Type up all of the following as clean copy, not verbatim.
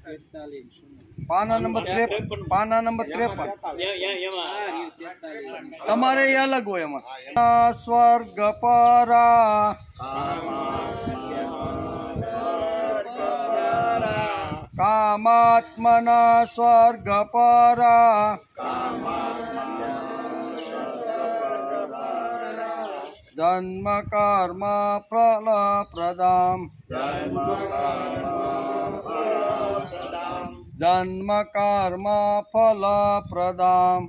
पाना नंबर 53 पाना नंबर 53 તમારે એ અલગ હોય એમાં સ્વર્ગ પરા कामात्मना स्वर्ग परा जन्म कर्म फल प्रदाम जन्म कर्म फल प्रदाम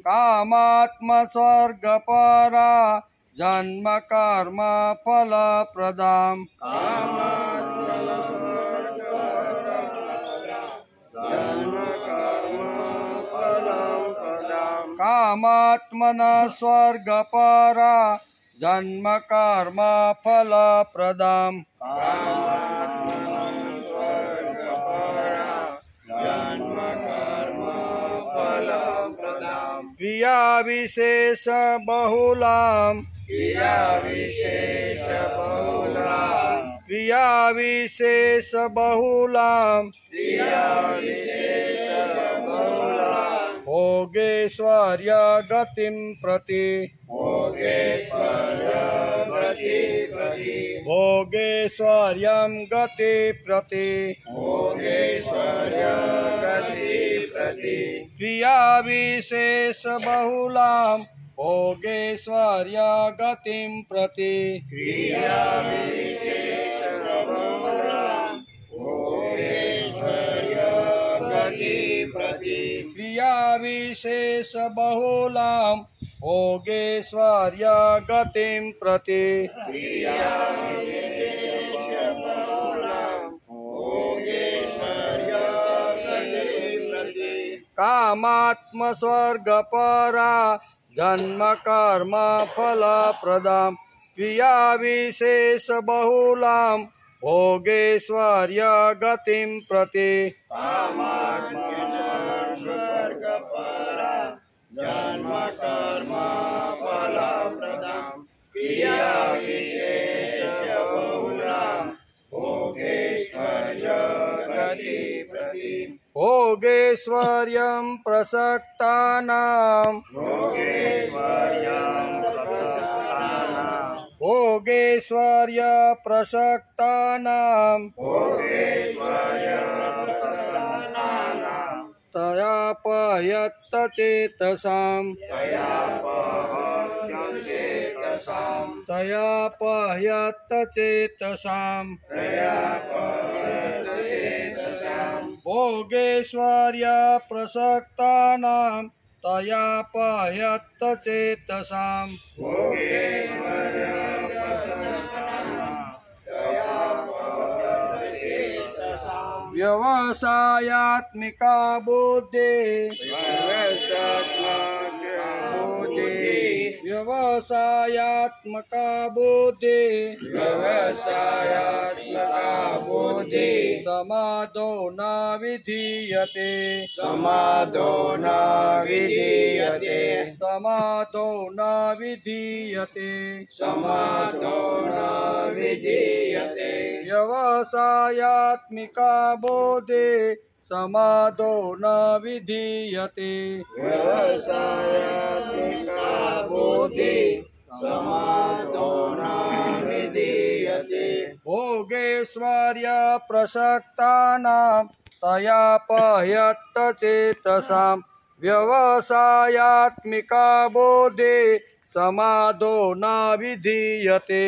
कामात्म स्वर्ग परा जन्म कर्म फल प्रदाम कामात्मना स्वर्ग परा जन्म कर्म फल प्रदाम क्रिया विशेष बहुलाम क्रिया विशेष बहुलाम भोगेश्वर्य गतिं प्रति भोगेश्वर्यं गति प्रति क्रिया विशेष बहुलाम भोगेश्वर्य गतिं प्रति क्रिया विशेष बहुलाम भोगेश्वर्य गतिं प्रति कामात्म स्वर्ग परा जन्म कर्म फल प्रदाम क्रिया विशेष बहुलाम भोगेश्वर्य गतिं प्रति जन्म कर्म फल प्रदाम क्रिया विशेष बहुलाम भोगेश्वर्य गति प्रति भोगेश्वर्यं प्रसक्तानां भोगेश्वर्य प्रसक्तानां तयापयत्त चेतसां तयापयत्त चेतसां भोगेश्वर्य प्रसक्तानां तयापयत्त चेतसां व्यवसायात्मिका बुद्धि व्यवसायात्मका बुद्धि समादो न विधीयते समादो न विधीयते व्यवसायात्मिका बुद्धि समादो न विधीयते भोगेश्वर्य प्रसक्तानां तयापयत्त चेतसां व्यवसायात्मिका बुद्धि समादो न विधीयते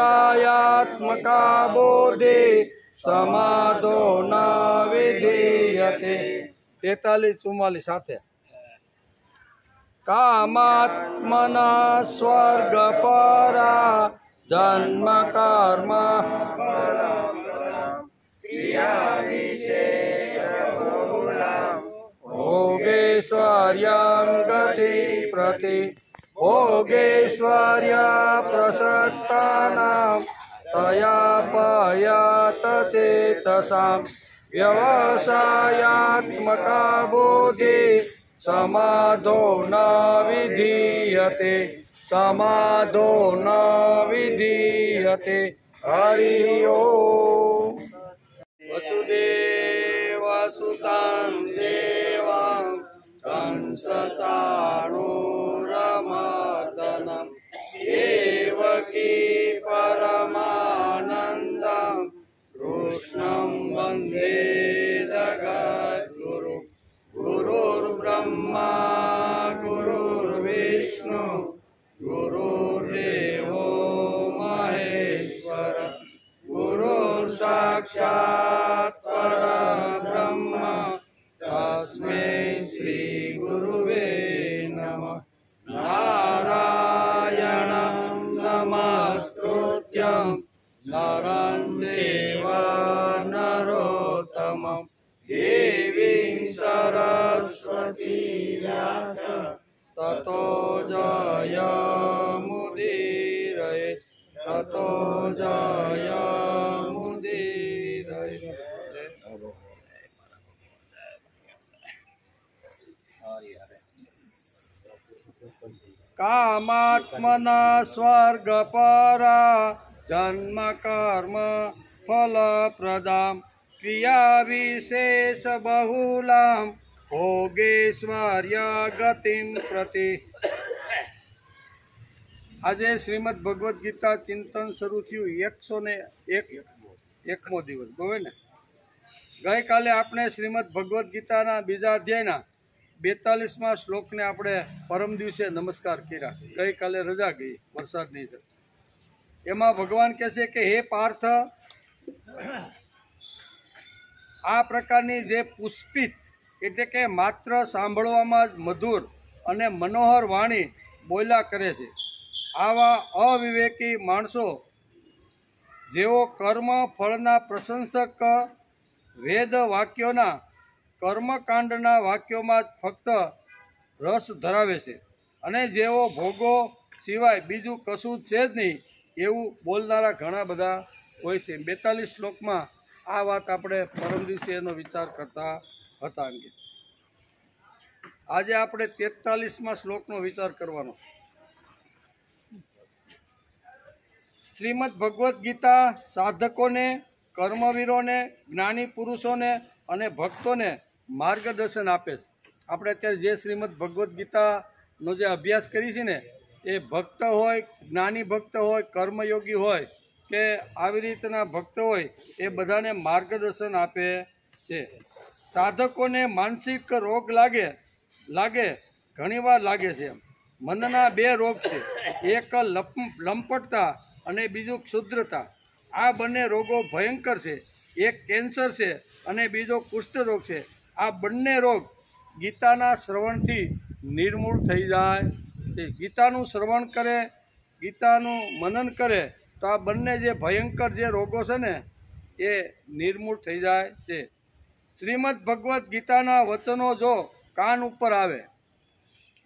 व्यवसायात्मका बुद्धि समादो न विधीयते 43-44 સાથે कामात्मना स्वर्ग परा जन्म कर्म भोगेश्वर्यं गति प्रति भोगेश्वर्य प्रसक्तानां तयापयत चेतसां व्यवसायात्मका बुद्धि समाधो न विधीयते समाधो न विधीयते। हरि ओम। वसुदेवसुतं देवं कंसचाणूरमर्दनं देवकी परमानन्दं कृष्णं वन्दे जगद्गुरुं। गुरुर्ब्रह्मा गुरुर्विष्णु गुरुर्देवो महेश्वर गुरुर्साक्षात् परब्रह्म तस्मै श्री गुरुवे नमः। नारायणं नमस्कृत्यं नरं चैव नरोत्तमं देवीं सरस्वतीं व्यासं ततो जयमुदीरये ततो जयमुदीरये। कामात्मना स्वर्गपरा जन्म कर्म फलप्रदां क्रिया विशेष बहुलां भोगेश्वर्य गतिं प्रति। આજે શ્રીમદ ભગવદ્ ગીતા ચિંતન શરૂ થયું 101મો દિવસ બરાબર ને। ગઈકાલે આપણે શ્રીમદ ભગવદ્ ગીતાના બીજા અધ્યાયના 42મા શ્લોકને આપણે પરમ દિવસે નમસ્કાર કર્યા। ગઈકાલે રજા ગઈ વરસાદની છે। એમાં ભગવાન કહે છે કે હે પાર્થ, આ પ્રકારની જે પુષ્પિત એટલે કે માત્ર સાંભળવામાં જ મધુર અને મનોહર વાણી બોલ્યા કરે છે, આવા અવિવેકી માણસો જેઓ કર્મ ફળના પ્રશંસક વેદ વાક્યોના કર્મકાંડના વાક્યોમાં જ ફક્ત રસ ધરાવે છે અને જેઓ ભોગો સિવાય બીજું કશું છે જ નહીં એવું બોલનારા ઘણા બધા હોય છે। 42 શ્લોકમાં આ વાત આપણે પરમ દિવસે એનો વિચાર કરતા હતા। અંગે આજે આપણે 43મા શ્લોકનો વિચાર કરવાનો। શ્રીમદ ભગવદ્ ગીતા સાધકોને, કર્મવીરોને, જ્ઞાની પુરુષોને અને ભક્તોને માર્ગદર્શન આપે છે। આપણે અત્યારે જે શ્રીમદ ભગવદ્ ગીતાનો જે અભ્યાસ કરી છે ને, એ ભક્ત હોય, જ્ઞાની ભક્ત હોય, કર્મયોગી હોય કે આવી રીતના ભક્ત હોય, એ બધાને માર્ગદર્શન આપે છે। સાધકોને માનસિક રોગ લાગે ઘણીવાર લાગે છે। મનના 2 રોગ છે, એક લંપટતા અને બીજું ક્ષુદ્રતા। આ બંને રોગો ભયંકર છે। એક કેન્સર છે અને બીજો કુષ્ઠરોગ છે। આ બંને રોગ ગીતાના શ્રવણથી નિર્મૂળ થઈ જાય છે। ગીતાનું શ્રવણ કરે, ગીતાનું મનન કરે તો આ બંને જે ભયંકર જે રોગો છે ને એ નિર્મૂળ થઈ જાય છે। શ્રીમદ ભગવદ્ ગીતાના વચનો જો કાન ઉપર આવે,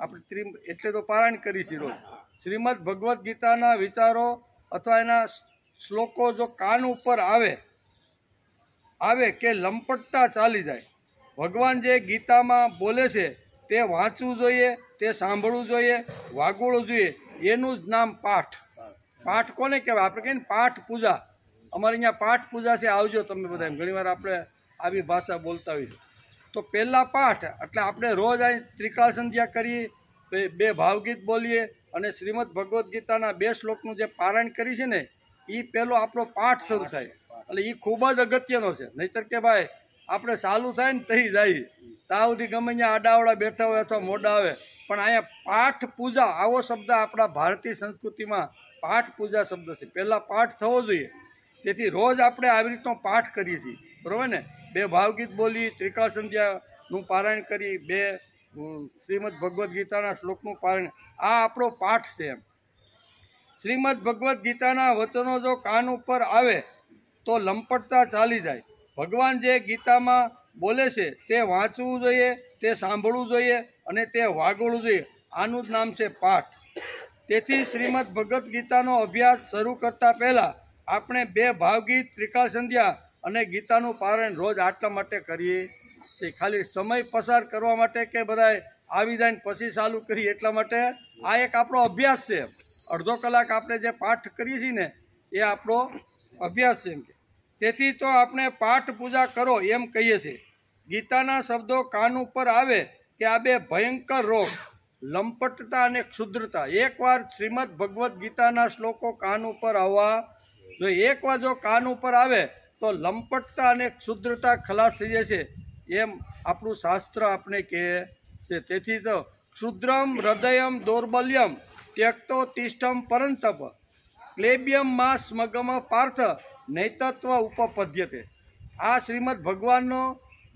આપણે એટલે તો પારાયણ કરીશું રોજ, શ્રીમદ ભગવદ્ ગીતાના વિચારો અથવા એના શ્લોકો જો કાન ઉપર આવે કે લંપટતા ચાલી જાય। ભગવાન જે ગીતામાં બોલે છે તે વાંચવું જોઈએ, તે સાંભળવું જોઈએ, વાગોળવું જોઈએ। એનું જ નામ પાઠ। પાઠ કોને કહેવાય? આપણે કહીએ ને પાઠ પૂજા। અમારે અહીંયા પાઠ પૂજા છે, આવજો તમે બધા। ઘણીવાર આપણે આવી ભાષા બોલતા હોઈએ તો પહેલાં પાઠ એટલે આપણે રોજ અહીં ત્રિકાળ સંધ્યા કરીએ, 2 ભાવગીત બોલીએ અને શ્રીમદ ભગવદ્ ગીતાના 2 શ્લોકનું જે પારાયણ કરી છે ને એ પહેલો આપણો પાઠ શરૂ થાય। એટલે એ ખૂબ જ અગત્યનો છે। નહીંતર કે ભાઈ આપણે ચાલુ થાય ને તઈ જાય ત્યાં સુધી ગમે ત્યાં આડાવડા બેઠા હોય અથવા મોડા આવે, પણ અહીંયા પાઠ પૂજા આવો શબ્દ આપણા ભારતીય સંસ્કૃતિમાં પાઠ પૂજા શબ્દ છે। પહેલાં પાઠ થવો જોઈએ। તેથી રોજ આપણે આવી રીતનો પાઠ કરીએ છીએ, બરાબર ને। 2 ભાવગીત બોલી, ત્રિકાળ સંધ્યાનું પારાયણ કરી, 2 શ્રીમદ ભગવદ્ ગીતાના શ્લોકનું પારાયણ, આ આપણો પાઠ છે એમ। શ્રીમદ ભગવદ્ ગીતાના વચનો જો કાન ઉપર આવે તો લંપટતા ચાલી જાય। ભગવાન જે ગીતામાં બોલે છે તે વાંચવું જોઈએ, તે સાંભળવું જોઈએ અને તે વાગોળવું જોઈએ। આનું જ નામ છે પાઠ। તેથી શ્રીમદ ભગવદ્ ગીતાનો અભ્યાસ શરૂ કરતાં પહેલાં આપણે 2 ભાવગીત, ત્રિકાળ સંધ્યા અને ગીતાનું પારાયણ રોજ આટલા માટે કરીએ છીએ। ખાલી સમય પસાર કરવા માટે કે બધાય આવી જાય ને પછી ચાલુ કરી, એટલા માટે આ એક આપણો અભ્યાસ છે. અડધો કલાક આપણે જે પાઠ કરીએ છીએ ને એ આપણો અભ્યાસ છે એમ કે. તેથી તો આપણે પાઠ પૂજા કરો એમ કહીએ છીએ. ગીતાના શબ્દો કાન ઉપર આવે કે આ બે ભયંકર રોગ, લંપટતા અને ક્ષુદ્રતા. એકવાર શ્રીમદ ભગવદ્ ગીતાના શ્લોકો કાન ઉપર આવવા જોઈએ. એકવાર જો કાન ઉપર આવે તો લંપટતા અને ક્ષુદ્રતા ખલાસ થઈ જાય છે એમ આપણું શાસ્ત્ર આપણે કહે છે. તેથી તો ક્ષુદ્રમ હૃદયમ દૌર્બલ્યમ ત્યક્તો તિષ્ઠમ પરંતપ ક્લેબ્યમ મા સ્મગમ પાર્થ નૈતત્વ ઉપપદ્યતે. આ શ્રીમદ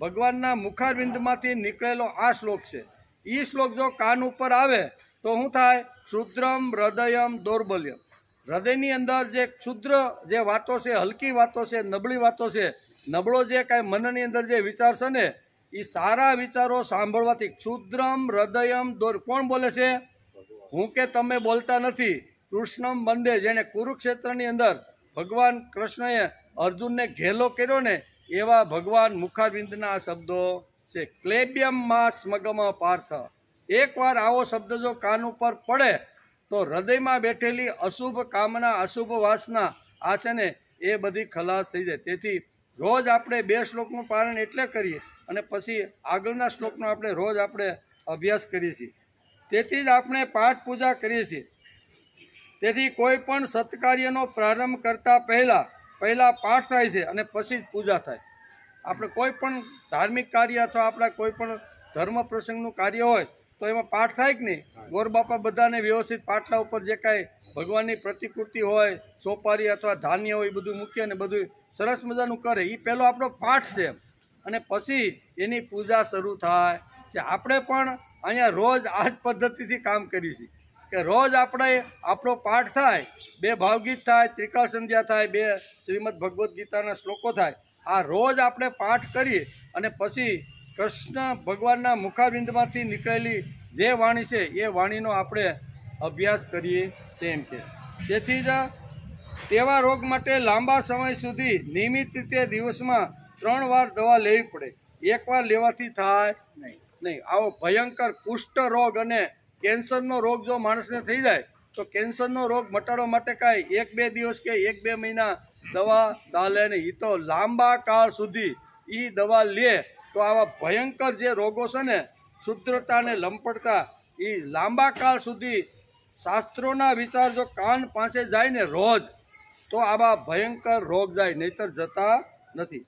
ભગવાનના મુખારવિંદમાંથી નીકળેલો આ શ્લોક છે. એ શ્લોક જો કાન ઉપર આવે તો શું થાય? ક્ષુદ્રમ હૃદયમ દૌર્બલ્યમ. હૃદયની અંદર જે ક્ષુદ્ર જે વાતો છે, હલકી વાતો છે, નબળી વાતો છે, નબળો જે કાંઈ મનની અંદર જે વિચાર છે ને એ સારા વિચારો સાંભળવાથી ક્ષુદ્રમ હૃદયમ દોર. કોણ બોલે છે? હું કે તમે બોલતા નથી. કૃષ્ણમ બંદે, જેને કુરુક્ષેત્રની અંદર ભગવાન કૃષ્ણએ અર્જુનને ઘેલો કર્યો ને એવા ભગવાન મુખારવિંદના આ શબ્દો છે. ક્લેબ્યમ મા સ્મગમ પાર્થ. એકવાર આવો શબ્દ જો કાન ઉપર પડે તો હૃદયમાં બેઠેલી અશુભ કામના, અશુભ વાસના આ છે ને એ બધી ખલાસ થઈ જાય. તેથી રોજ આપણે 2 શ્લોકનું પારણ એટલે કરીએ અને પછી આગળના શ્લોકનો આપણે રોજ આપણે અભ્યાસ કરીએ છીએ. તેથી જ આપણે પાઠ પૂજા કરીએ છીએ. તેથી કોઈ પણ સત્કાર્યનો પ્રારંભ કરતા પહેલાં પાઠ થાય છે અને પછી જ પૂજા થાય. આપણે કોઈ પણ ધાર્મિક કાર્ય અથવા આપણા કોઈ પણ ધર્મ પ્રસંગનું કાર્ય હોય તો એમાં પાઠ થાય કે નહીં? ગોરબાપા બધાને વ્યવસ્થિત પાટલા ઉપર જે કાંઈ ભગવાનની પ્રતિકૃતિ હોય, સોપારી અથવા ધાન્ય હોય એ બધું મૂકીએ અને બધું સરસ મજાનું કરે. એ પહેલો આપણો પાઠ છે અને પછી એની પૂજા શરૂ થાય છે. આપણે પણ અહીંયા રોજ આ જ પદ્ધતિથી કામ કરીએ છીએ કે રોજ આપણો પાઠ થાય, 2 ભાવગીત થાય, ત્રિકાળ સંધ્યા થાય, 2 શ્રીમદ ભગવદ્ ગીતાના શ્લોકો થાય. આ રોજ આપણે પાઠ કરીએ અને પછી કૃષ્ણ ભગવાનના મુખારવિંદમાંથી નીકળેલી જે વાણી છે એ વાણીનો આપણે અભ્યાસ કરીએ છીએ એમ કે. તેથી જ તેવા રોગ માટે લાંબા સમય સુધી નિયમિત રીતે દિવસમાં 3 વાર દવા લેવી પડે. એકવાર લેવાથી થાય નહીં. આવો ભયંકર કુષ્ઠ રોગ અને કેન્સરનો રોગ જો માણસને થઈ જાય તો કેન્સરનો રોગ મટાડવા માટે કાંઈ 1-2 દિવસ કે 1-2 મહિના દવા ચાલે નહીં. એ તો લાંબા કાળ સુધી એ દવા લે તો આવા ભયંકર જે રોગો છે ને, ક્ષુદ્રતા અને લંપટતા, એ લાંબા કાળ સુધી શાસ્ત્રોના વિચાર જો કાન પાસે જાય ને રોજ તો આવા ભયંકર રોગ જાય, નહીતર જતા નથી.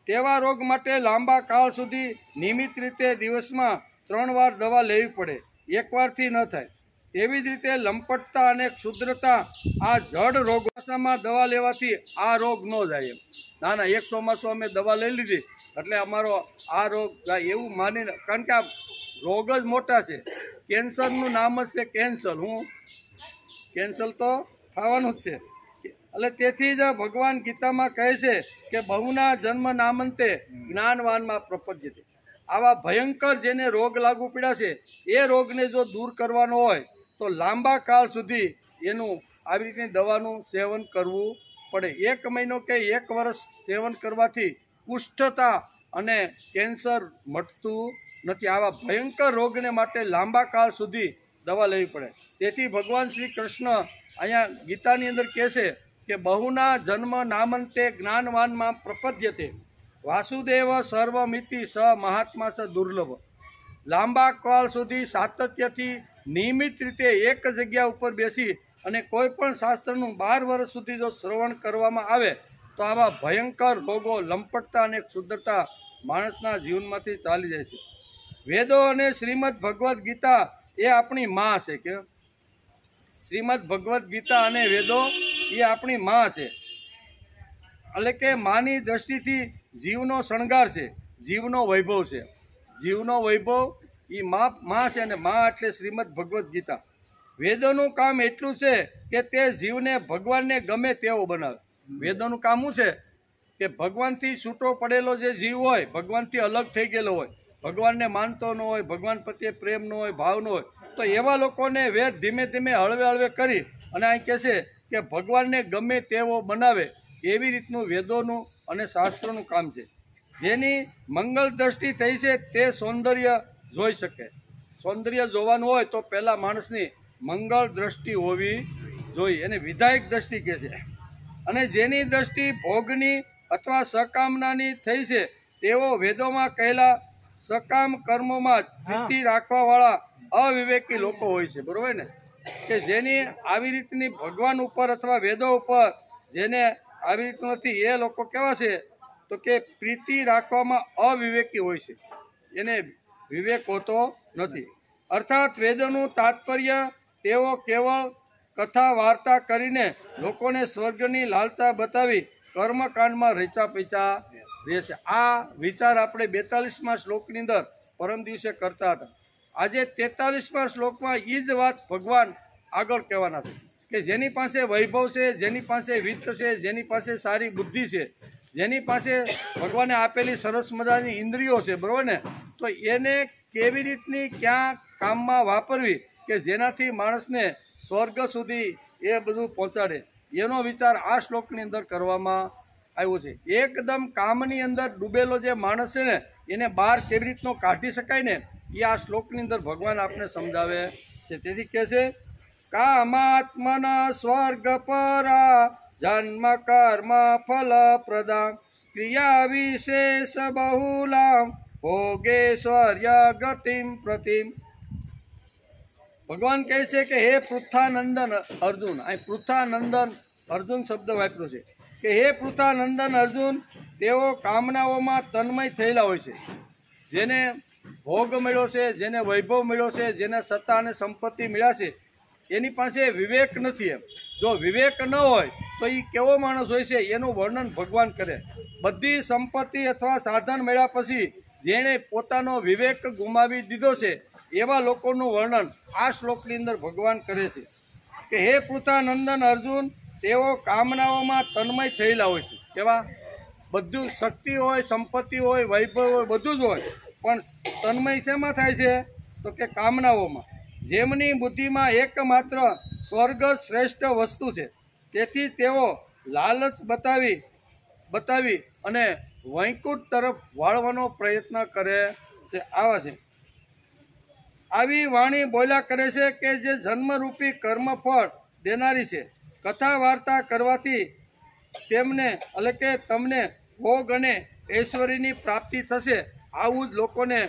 તેવા રોગ માટે લાંબા કાળ સુધી નિયમિત રીતે દિવસમાં 3 વાર દવા લેવી પડે. એકવારથી ન થાય. તેવી જ રીતે લંપટતા અને ક્ષુદ્રતા આ જડ રોગોમાં દવા લેવાથી આ રોગ ન જાય એમ. ના 1 ચોમાસું અમે દવા લઈ લીધી એટલે અમારો આ રોગ જાય એવું માનીને, કારણ કે આ રોગ જ મોટા છે. કેન્સરનું નામ જ છે કેન્સર. કેન્સર તો થવાનું જ છે. એટલે તેથી જ ભગવાન ગીતામાં કહે છે કે બહુના જન્મ નામંતે જ્ઞાનવાનમાં પ્રપદ્યતે. આવા ભયંકર જેને રોગ લાગુ પડ્યા છે એ રોગને જો દૂર કરવાનો હોય તો લાંબા કાળ સુધી એનું આવી રીતની દવાનું સેવન કરવું પડે. 1 મહિનો કે 1 વર્ષ સેવન કરવાથી કુષ્ઠતા અને કેન્સર મટતું નથી. આવા ભયંકર રોગને માટે લાંબા કાળ સુધી દવા લેવી પડે. તેથી ભગવાન શ્રી કૃષ્ણ અહીંયા ગીતાની અંદર કહે છે કે બહુના જન્મ નામંતે જ્ઞાનવાનમાં પ્રપદ્યતે વાસુદેવ સર્વમિતિ સ મહાત્મા સ દુર્લભ. લાંબા કાળ સુધી સાતત્યથી નિયમિત રીતે એક જગ્યા ઉપર બેસી અને કોઈ પણ શાસ્ત્રનું 12 વર્ષ સુધી જો શ્રવણ કરવામાં આવે તો આવા ભયંકર રોગો, લંપટતા અને ક્ષુદ્રતા માણસના જીવનમાંથી ચાલી જાય છે. વેદો અને શ્રીમદ ભગવદ્ ગીતા એ આપણી માં છે. કે શ્રીમદ ભગવદ્ ગીતા અને વેદો એ આપણી માં છે. એટલે કે માની દ્રષ્ટિથી જીવનો શણગાર છે, જીવનો વૈભવ છે. જીવનો વૈભવ એ માં છે અને માં એટલે શ્રીમદ ભગવદ્ ગીતા. વેદોનું કામ એટલું છે કે તે જીવને ભગવાનને ગમે તેવો બનાવે. વેદોનું કામ શું છે કે ભગવાનથી છૂટો પડેલો જે જીવ હોય, ભગવાનથી અલગ થઈ ગયેલો હોય, ભગવાનને માનતો ન હોય, ભગવાન પ્રત્યે પ્રેમ ન હોય, ભાવ ન હોય, તો એવા લોકોને વેદ ધીમે ધીમે હળવે હળવે કરી અને અહીં કહે છે કે ભગવાનને ગમે તેવો બનાવે. એવી રીતનું વેદોનું અને શાસ્ત્રોનું કામ છે. જેની મંગલ દ્રષ્ટિ થઈ છે તે સૌંદર્ય જોઈ શકે. સૌંદર્ય જોવાનું હોય તો પહેલાં માણસની મંગળ દ્રષ્ટિ હોવી જોઈએ, એને વિધાયક દ્રષ્ટિ કહે છે. અને જેની દ્રષ્ટિ ભોગની અથવા સકામનાની થઈ છે તેઓ વેદોમાં કહેલા સકામ કર્મોમાં જ પ્રીતિ રાખવાવાળા અવિવેકી લોકો હોય છે. બરોબર ને? કે જેની આવી રીતની ભગવાન ઉપર અથવા વેદો ઉપર જેને આવી રીતનું નથી એ લોકો કેવા છે તો કે પ્રીતિ રાખવામાં અવિવેકી હોય છે, એને વિવેક હોતો નથી. અર્થાત વેદોનું તાત્પર્ય તેઓ કેવળ કથા વાર્તા કરીને લોકોને સ્વર્ગની લાલચા બતાવી કર્મકાંડમાં રચા પૈચા રહેશે. આ વિચાર આપણે 42મા શ્લોકની અંદર પરમ દિવસે કરતા હતા. આજે 43મા શ્લોકમાં એ જ વાત ભગવાન આગળ કહેવાના છે કે જેની પાસે વૈભવ છે, જેની પાસે વિત્ત છે, જેની પાસે સારી બુદ્ધિ છે, જેની પાસે ભગવાને આપેલી સરસ મજાની ઇન્દ્રિયો છે, બરાબર ને, તો એને કેવી રીતની ક્યાં કામમાં વાપરવી કે જેનાથી માણસને સ્વર્ગ સુધી એ બધું પહોંચાડે, એનો વિચાર આ શ્લોકની અંદર કરવામાં આવ્યો છે. એકદમ કામની અંદર ડૂબેલો જે માણસ છે ને એને બહાર કેવી રીતનો કાઢી શકાય ને એ આ શ્લોકની અંદર ભગવાન આપણે સમજાવે છે. તેથી કહે છે કામાત્મના સ્વર્ગ પરા જન્મ કર્મ ફલ પ્રદા ક્રિયા વિશેષ બહુલામ ભોગેશ્વર્ય ગતિમ પ્રતિમ. ભગવાન કહે છે કે હે પૃથ્થાનંદન અર્જુન, અહીં પૃથ્થાનંદન અર્જુન શબ્દ વાપર્યો છે કે હે પૃથ્થાનંદન અર્જુન, તેઓ કામનાઓમાં તન્મય થયેલા હોય છે. જેને ભોગ મળ્યો છે, જેને વૈભવ મળ્યો છે, જેને સત્તા અને સંપત્તિ મળ્યા છે એની પાસે વિવેક નથી. એમ જો વિવેક ન હોય તો એ કેવો માણસ હોય છે એનું વર્ણન ભગવાન કરે. બધી સંપત્તિ અથવા સાધન મળ્યા પછી જેણે પોતાનો વિવેક ગુમાવી દીધો છે એવા લોકોનું વર્ણન આ શ્લોકની અંદર ભગવાન કરે છે કે હે પૃથ્થાનંદન અર્જુન, તેઓ કામનાઓમાં તન્મય થયેલા હોય છે. કેવા? બધું શક્તિ હોય, સંપત્તિ હોય, વૈભવ હોય, બધું જ હોય, પણ તન્મય શેમાં થાય છે તો કે કામનાઓમાં. જેમની બુદ્ધિમાં એકમાત્ર સ્વર્ગ શ્રેષ્ઠ વસ્તુ છે તેથી તેઓ લાલચ બતાવી અને વૈકુંઠ તરફ વાળવાનો પ્રયત્ન કરે છે. આવા છે. આવી વાણી બોલ્યા કરે છે કે જે જન્મરૂપી કર્મફળ દેનારી છે. કથા વાર્તા કરવાથી તેમને એટલે કે તમને ભોગ અને ઐશ્વર્યની પ્રાપ્તિ થશે. આવું જ લોકોને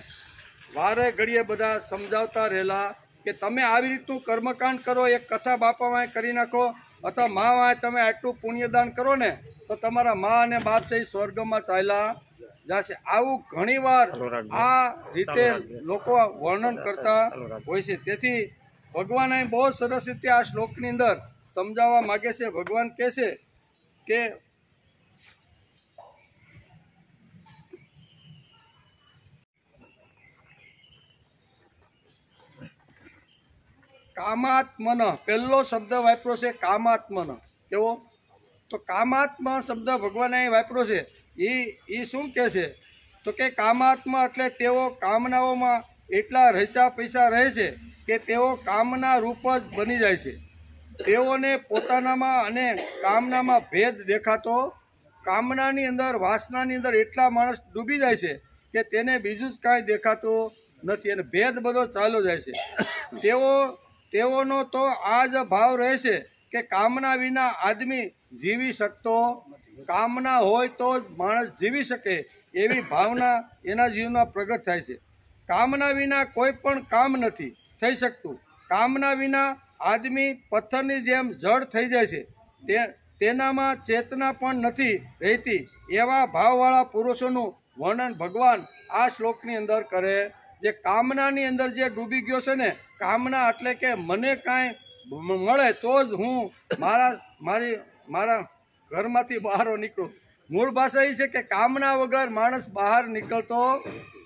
વારે ઘડીએ બધા સમજાવતા રહેલા કે તમે આવી રીતનું કર્મકાંડ કરો, એક કથા બાપામાં કરી નાખો અથવા માં તમે આટલું પુણ્યદાન કરો ને તો તમારા મા અને બાપ છે સ્વર્ગમાં ચાલ્યા જશે. આવું ઘણીવાર આ રીતે લોકો વર્ણન કરતા હોય છે. તેથી ભગવાન અહીં બહુ સરસ રીતે આ શ્લોકની અંદર સમજાવવા માગે છે. ભગવાન કહે છે કે કામાત્મન, પહેલો શબ્દ વાપર્યો છે કામાત્મન. કેવો? તો કામાત્મા શબ્દ ભગવાને અહીં વાપર્યો છે. એ શું કહે છે તો કે કામાત્મા એટલે તેઓ કામનાઓમાં એટલા રચા પૈસા રહે છે કે તેઓ કામના રૂપ જ બની જાય છે. તેઓને પોતાનામાં અને કામનામાં ભેદ દેખાતો, કામનાની અંદર વાસનાની અંદર એટલા માણસ ડૂબી જાય છે કે તેને બીજું જ કાંઈ દેખાતું નથી અને ભેદ બધો ચાલ્યો જાય છે. તેઓનો તો આ જ ભાવ રહેશે કે કામના વિના આદમી જીવી શકતો, કામના હોય તો જ માણસ જીવી શકે એવી ભાવના એના જીવનમાં પ્રગટ થાય છે. કામના વિના કોઈ પણ કામ નથી થઈ શકતું. કામના વિના આદમી પથ્થરની જેમ જડ થઈ જાય છે. તેનામાં ચેતના પણ નથી રહેતી. એવા ભાવવાળા પુરુષોનું વર્ણન ભગવાન આ શ્લોકની અંદર કરે. જે કામનાની અંદર જે ડૂબી ગયો છે ને, કામના એટલે કે મને કાંઈ મળે તો જ હું મારા ઘરમાંથી બહાર નીકળું. મૂળ ભાષા એ છે કે કામના વગર માણસ બહાર નીકળતો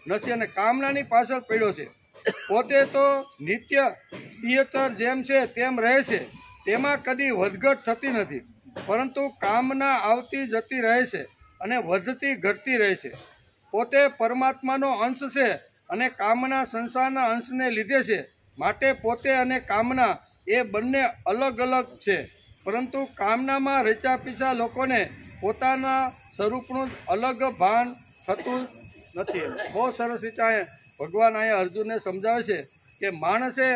નથી અને કામનાની પાછળ પડ્યો છે. પોતે તો નિત્ય પિયતર જેમ છે તેમ રહે છે, તેમાં કદી વધઘટ થતી નથી, પરંતુ કામના આવતી જતી રહે છે અને વધતી ઘટતી રહે છે. પોતે પરમાત્માનો અંશ છે અને કામના સંસારના અંશને લીધે છે. માટે પોતે અને કામના એ બંને અલગ અલગ છે, પરંતુ કામનામાં રચા પીચા લોકોને પોતાના સ્વરૂપનું અલગ ભાન થતું નથી. બહુ સરસ રીતે ભગવાન અહીંયા અર્જુનને સમજાવે છે કે માણસે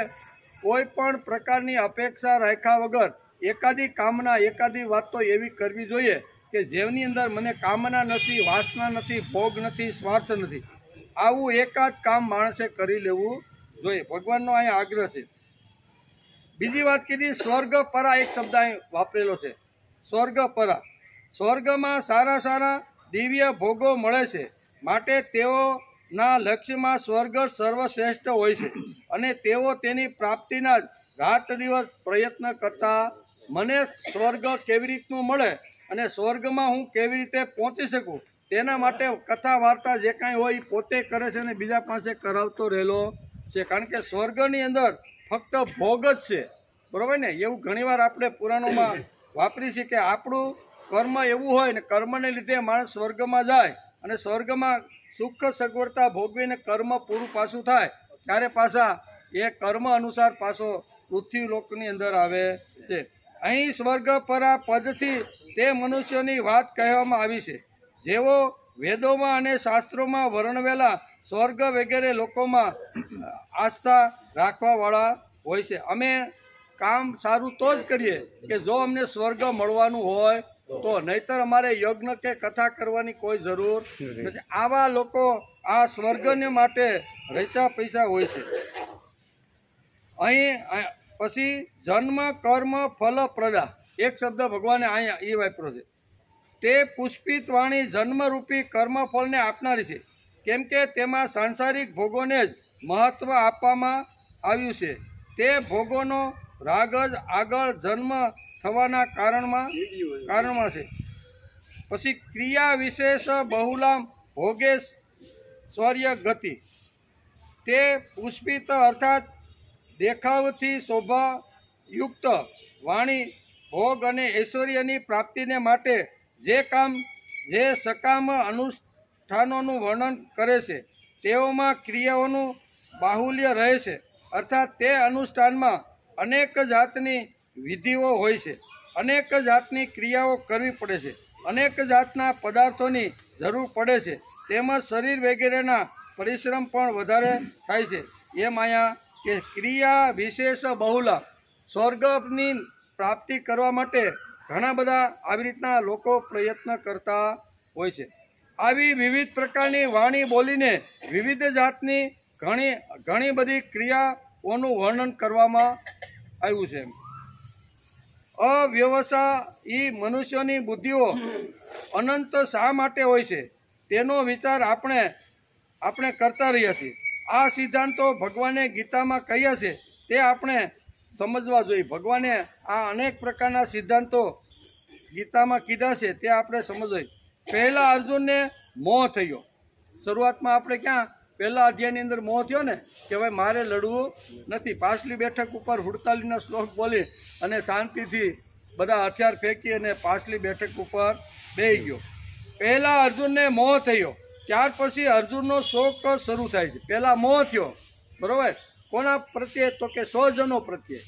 કોઈ પણ પ્રકારની અપેક્ષા રાખ્યા વગર એકાદી કામના એકાદી વાત તો એવી કરવી જોઈએ કે જેની અંદર મને કામના નથી, વાસના નથી, ભોગ નથી, સ્વાર્થ નથી. આવું એકાદ કામ માણસે કરી લેવું જોઈએ. ભગવાનનો અહીંયા આગ્રહ છે. બીજી વાત કીધી સ્વર્ગ પરા, એક શબ્દ અહીં વાપરેલો છે, સ્વર્ગ પરા. સ્વર્ગમાં સારા સારા દિવ્ય ભોગો મળે છે, માટે તેઓના લક્ષ્યમાં સ્વર્ગ સર્વશ્રેષ્ઠ હોય છે અને તેઓ તેની પ્રાપ્તિના જ રાત દિવસ પ્રયત્ન કરતા. મને સ્વર્ગ કેવી રીતનું મળે અને સ્વર્ગમાં હું કેવી રીતે પહોંચી શકું તેના માટે કથા વાર્તા જે કાંઈ હોય એ પોતે કરે છે અને બીજા પાસે કરાવતો રહેલો છે. કારણ કે સ્વર્ગની અંદર ફક્ત ભોગ જ છે, બરાબર ને. એવું ઘણીવાર આપણે પુરાણોમાં વાપરી છે કે આપણું કર્મ એવું હોય ને કર્મને લીધે માણસ સ્વર્ગમાં જાય અને સ્વર્ગમાં સુખ સગવડતા ભોગવીને કર્મ પૂરું પાછું થાય ત્યારે પાછા એ કર્મ અનુસાર પાછો પૃથ્વી લોકની અંદર આવે છે. અહીં સ્વર્ગ પરા પદથી તે મનુષ્યોની વાત કહેવામાં આવી છે જેઓ વેદોમાં અને શાસ્ત્રોમાં વર્ણવેલા સ્વર્ગ વગેરે લોકોમાં આસ્થા રાખવાવાળા હોય છે. અમે કામ સારું તો જ કરીએ કે જો અમને સ્વર્ગ મળવાનું હોય તો, નહીતર અમારે યજ્ઞ કે કથા કરવાની કોઈ જરૂર નથી. આવા લોકો આ સ્વર્ગને માટે રચા પૈસા હોય છે. અહીં પછી જન્મ કર્મ ફલ પ્રદા, એક શબ્દ ભગવાને અહીંયા એ વાપર્યો છે. તે પુષ્પિત વાણી જન્મરૂપી કર્મફળને આપનારી છે, કેમ કે તેમાં સાંસારિક ભોગોને જ મહત્વ આપવામાં આવ્યું છે. તે ભોગોનો રાગ જ આગળ જન્મ થવાના કારણમાં છે. પછી ક્રિયા વિશેષ બહુલામ ભોગે સ્વર્ય ગતિ. તે પુષ્પિત અર્થાત દેખાવથી શોભાયુક્ત વાણી ભોગ અને ઐશ્વર્યની પ્રાપ્તિને માટે જે સકામ અનુષ્ઠાનોનું વર્ણન કરે છે તેઓમાં ક્રિયાઓનું બાહુલ્ય રહે છે. અર્થાત તે અનુષ્ઠાનમાં અનેક જાતની વિધિઓ હોય છે, અનેક જાતની ક્રિયાઓ કરવી પડે છે, અનેક જાતના પદાર્થોની જરૂર પડે છે, તેમજ શરીર વગેરેના પરિશ્રમ પણ વધારે થાય છે. એમ અહીંયા કે ક્રિયા વિશેષ બહુલા, સ્વર્ગની પ્રાપ્તિ કરવા માટે ઘણા બધા આવી રીતના લોકો પ્રયત્ન કરતા હોય છે. આવી વિવિધ પ્રકારની વાણી બોલીને વિવિધ જાતની ઘણી બધી ક્રિયાઓનું વર્ણન કરવામાં આવ્યું છે. અવ્યવસાયી મનુષ્યોની બુદ્ધિઓ અનંત શા માટે હોય છે તેનો વિચાર આપણે કરતા રહ્યા છીએ. આ સિદ્ધાંતો ભગવાને ગીતામાં કહ્યા છે તે આપણે સમજવા જોઈએ. ભગવાને આ અનેક પ્રકારના સિદ્ધાંતો ગીતામાં કીધા છે તે આપણે સમજવા જોઈએ. પહેલા અર્જુનને મોહ થયો. શરૂઆતમાં આપણે ક્યાં પહેલા અધ્યાયની અંદર મોહ થયો ને કે ભાઈ મારે લડવું નથી. પાછલી બેઠક ઉપર 48નો શ્લોક બોલી અને શાંતિથી બધા હથિયાર ફેંકી અને પાછલી બેઠક ઉપર બેસી ગયો. પહેલા અર્જુનને મોહ થયો, ત્યાર પછી અર્જુનનો શોક શરૂ થાય છે. પહેલાં મોહ થયો, બરાબર, કોના પ્રત્યે તો કે સ્વજનો પ્રત્યે.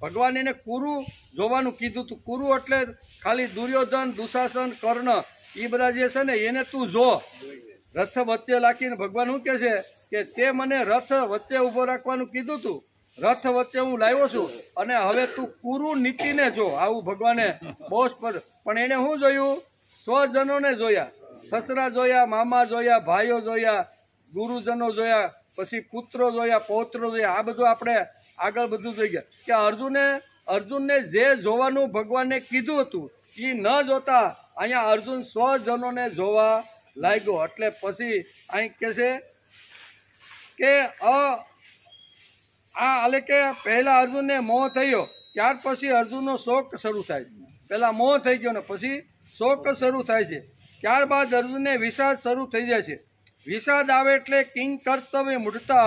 ભગવાન એને કુરુ જોવાનું કીધું હતું. કુરુ એટલે ખાલી દુર્યોધન, દુશાસન, કર્ણ એ બધા જે છે ને એને તું જો. રથ વચ્ચે રાખીને ભગવાન શું કહે છે કે તે મને રથ વચ્ચે ઊભો રાખવાનું કીધું હતું, રથ વચ્ચે હું લાવ્યો છું અને હવે તું કુરુ નીતિને જો. આવું ભગવાને બહુ પણ એને શું જોયું? સ્વજનોને જોયા, સસરા જોયા, મામા જોયા, ભાઈઓ જોયા, ગુરુજનો જોયા, પછી પુત્રો જોયા, પૌત્રો જોયા. આ બધું આપણે આગળ બધું જોઈ ગયા કે અર્જુનને જે જોવાનું ભગવાને કીધું હતું એ ન જોતા અહીંયા અર્જુન સ્વજનોને જોવા લાગ્યો. એટલે પછી અહીં કહે છે કે એટલે કે પહેલા અર્જુનને મોહ થયો, ત્યાર પછી અર્જુનનો શોક શરૂ થાય. પહેલા મોહ થઈ ગયો ને પછી શોક શરૂ થાય છે. ત્યારબાદ અર્જુનને વિષાદ શરૂ થઈ જાય છે. વિષાદ આવે એટલે કિંગ કર્તવ્ય મૂઢતા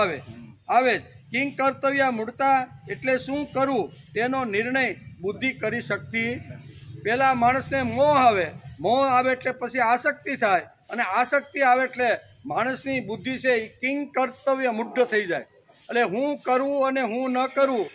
આવે જ. કિંગ કર્તવ્ય મૂઢતા એટલે શું કરવું તેનો નિર્ણય બુદ્ધિ કરી શકતી. પહેલાં માણસને મોહ આવે એટલે પછી આસક્તિ થાય અને આસક્તિ આવે એટલે માણસની બુદ્ધિ છે એ કિંગ કર્તવ્ય મૂઢ થઈ જાય. એટલે હું કરવું અને હું ન કરવું,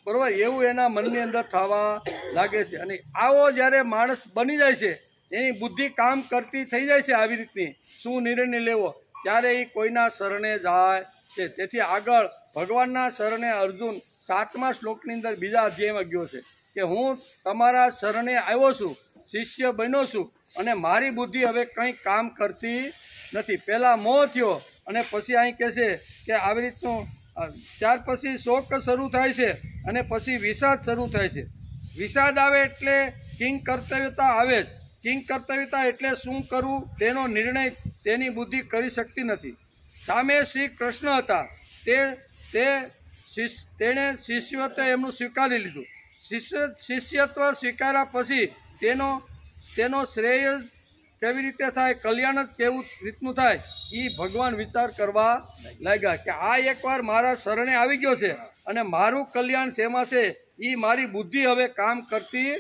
બરાબર, એવું એના મનની અંદર થવા લાગે છે. અને આવો જ્યારે માણસ બની જાય છે એની બુદ્ધિ કામ કરતી થઈ જાય છે આવી રીતની શું નિર્ણય લેવો ત્યારે એ કોઈના શરણે જાય છે. તેથી આગળ ભગવાનના શરણે અર્જુન 7મા શ્લોકની અંદર બીજા અધ્યાયમાં ગયો છે કે હું તમારા શરણે આવ્યો છું, શિષ્ય બન્યો છું, અને મારી બુદ્ધિ હવે કંઈ કામ કરતી નથી. પહેલાં મોહ થયો અને પછી અહીં કહે છે કે આવી રીતનું ત્યાર પછી શોક શરૂ થાય છે અને પછી વિષાદ શરૂ થાય છે. વિષાદ આવે એટલે કિંગ કર્તવ્યતા આવે જ. કિંગ કર્તવ્યતા એટલે શું કરવું તેનો નિર્ણય તેની બુદ્ધિ કરી શકતી નથી. સામે શ્રી કૃષ્ણ હતા, તેણે શિષ્યત્વ એમનું સ્વીકારી લીધું. શિષ્યત્વ સ્વીકાર્યા પછી તેનો શ્રેય કેવી રીતે થાય, કલ્યાણ જ કેવું રીતનું થાય, એ ભગવાન વિચાર કરવા લાગ્યા કે આ એકવાર મારા શરણે આવી ગયો છે અને મારું કલ્યાણ શેમાં છે એ મારી બુદ્ધિ હવે કામ કરતી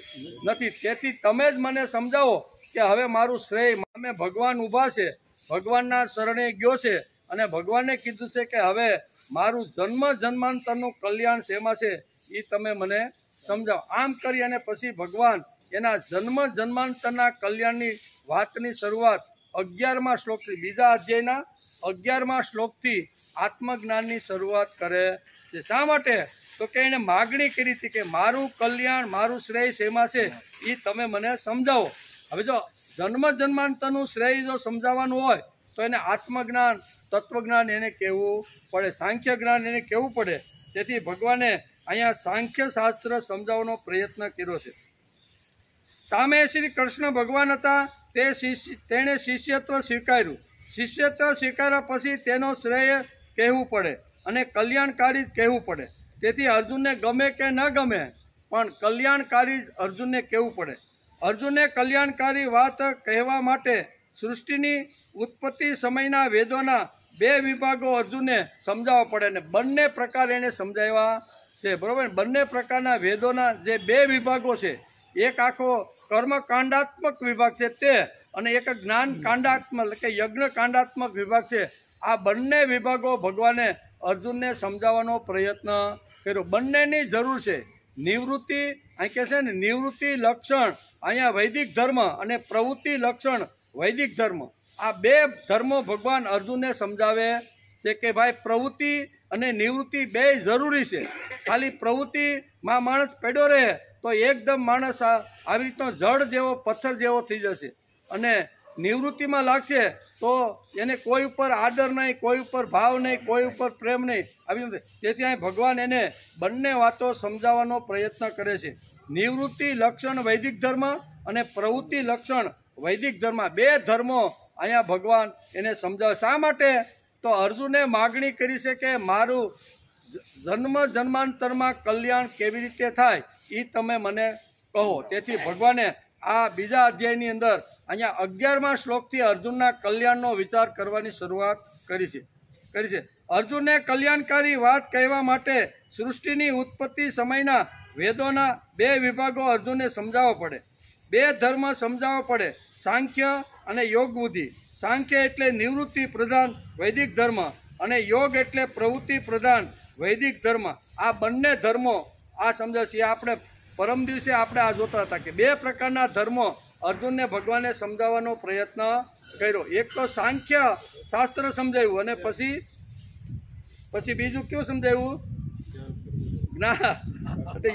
નથી. તેથી તમે જ મને સમજાવો કે હવે મારું શ્રેય. અમે ભગવાન ઊભા છે, ભગવાનના શરણે ગયો છે અને ભગવાને કીધું છે કે હવે મારું જન્મ જન્માંતરનું કલ્યાણ શેમાં છે એ તમે મને સમજાવો. આમ કરી અને પછી ભગવાન એના જન્મ જન્માંતરના કલ્યાણની વાતની શરૂઆત 11મા શ્લોકથી, બીજા અધ્યાયના 11મા શ્લોકથી આત્મજ્ઞાનની શરૂઆત કરે છે. શા માટે? તો કે એને માગણી કરી હતી કે મારું કલ્યાણ, મારું શ્રેય શેમાં છે એ તમે મને સમજાવો. હવે જો જન્મ જન્માંતરનું શ્રેય જો સમજાવવાનું હોય તો એને આત્મજ્ઞાન, તત્વજ્ઞાન એને કહેવું પડે, સાંખ્ય જ્ઞાન એને કહેવું પડે. તેથી ભગવાને અહીંયા સાંખ્ય શાસ્ત્ર સમજાવવાનો પ્રયત્ન કર્યો છે. સામે શ્રી કૃષ્ણ ભગવાન હતા, તેણે શિષ્યત્વ સ્વીકાર્યું. શિષ્યત્વ સ્વીકાર્યા પછી તેનો શ્રેય કહેવું પડે અને કલ્યાણકારી કહેવું પડે. તેથી અર્જુનને ગમે કે ન ગમે પણ કલ્યાણકારી અર્જુનને કહેવું પડે. અર્જુનને કલ્યાણકારી વાત કહેવા માટે સૃષ્ટિની ઉત્પત્તિ સમયના વેદોના 2 વિભાગો અર્જુનને સમજાવવા પડે ને બંને પ્રકાર એને સમજાવ્યા છે. બરાબર? બંને પ્રકારના વેદોના જે 2 વિભાગો છે, એક આખો કર્મકાંડાત્મક વિભાગ છે તે, અને એક જ્ઞાન કાંડાત્મક એટલે કે યજ્ઞ કાંડાત્મક વિભાગ છે. આ બંને વિભાગો ભગવાને અર્જુનને સમજાવવાનો પ્રયત્ન કર્યો. બંનેની જરૂર છે. નિવૃત્તિ, અહીં કહે છે ને નિવૃત્તિ લક્ષણ અહીંયા વૈદિક ધર્મ અને પ્રવૃત્તિ લક્ષણ વૈદિક ધર્મ, આ 2 ધર્મો ભગવાન અર્જુનને સમજાવે છે કે ભાઈ પ્રવૃત્તિ અને નિવૃત્તિ 2 જરૂરી છે. ખાલી પ્રવૃત્તિમાં માણસ પડ્યો રહે તો એકદમ માણસ આવી રીતનો જળ જેવો, પથ્થર જેવો થઈ જશે, અને નિવૃત્તિમાં લાગશે તો એને કોઈ ઉપર આદર નહીં, કોઈ ઉપર ભાવ નહીં, કોઈ ઉપર પ્રેમ નહીં, આવી નથી. તેથી અહીં ભગવાન એને બંને વાતો સમજાવવાનો પ્રયત્ન કરે છે. નિવૃત્તિ લક્ષણ વૈદિક ધર્મ અને પ્રવૃત્તિ લક્ષણ વૈદિક ધર્મ, 2 ધર્મો અહીંયા ભગવાન એને સમજાવે. શા માટે? તો અર્જુને માગણી કરી છે કે મારું જન્મ જન્માંતરમાં કલ્યાણ કેવી રીતે થાય એ તમે મને કહો. તેથી ભગવાને આ બીજા અધ્યાયની અંદર અહીંયા 11મા શ્લોકથી અર્જુનના કલ્યાણનો વિચાર કરવાની શરૂઆત કરી છે. અર્જુનને કલ્યાણકારી વાત કહેવા માટે સૃષ્ટિની ઉત્પત્તિ સમયના વેદોના 2 વિભાગો અર્જુનને સમજાવવા પડે, 2 ધર્મ સમજાવવા પડે, સાંખ્ય અને યોગ બુદ્ધિ. સાંખ્ય એટલે નિવૃત્તિ પ્રધાન વૈદિક ધર્મ અને યોગ એટલે પ્રવૃત્તિ પ્રધાન વૈદિક ધર્મ. આ બંને ધર્મો આ સમજાવે છે. આપણે પરમ દિવસે આપણે આ જોતા હતા કે 2 પ્રકારના ધર્મો અર્જુનને ભગવાને સમજાવવાનો પ્રયત્ન કર્યો. એક તો સાંખ્ય શાસ્ત્ર સમજાવ્યું અને પછી બીજું કયું સમજાવ્યું? જ્ઞાન.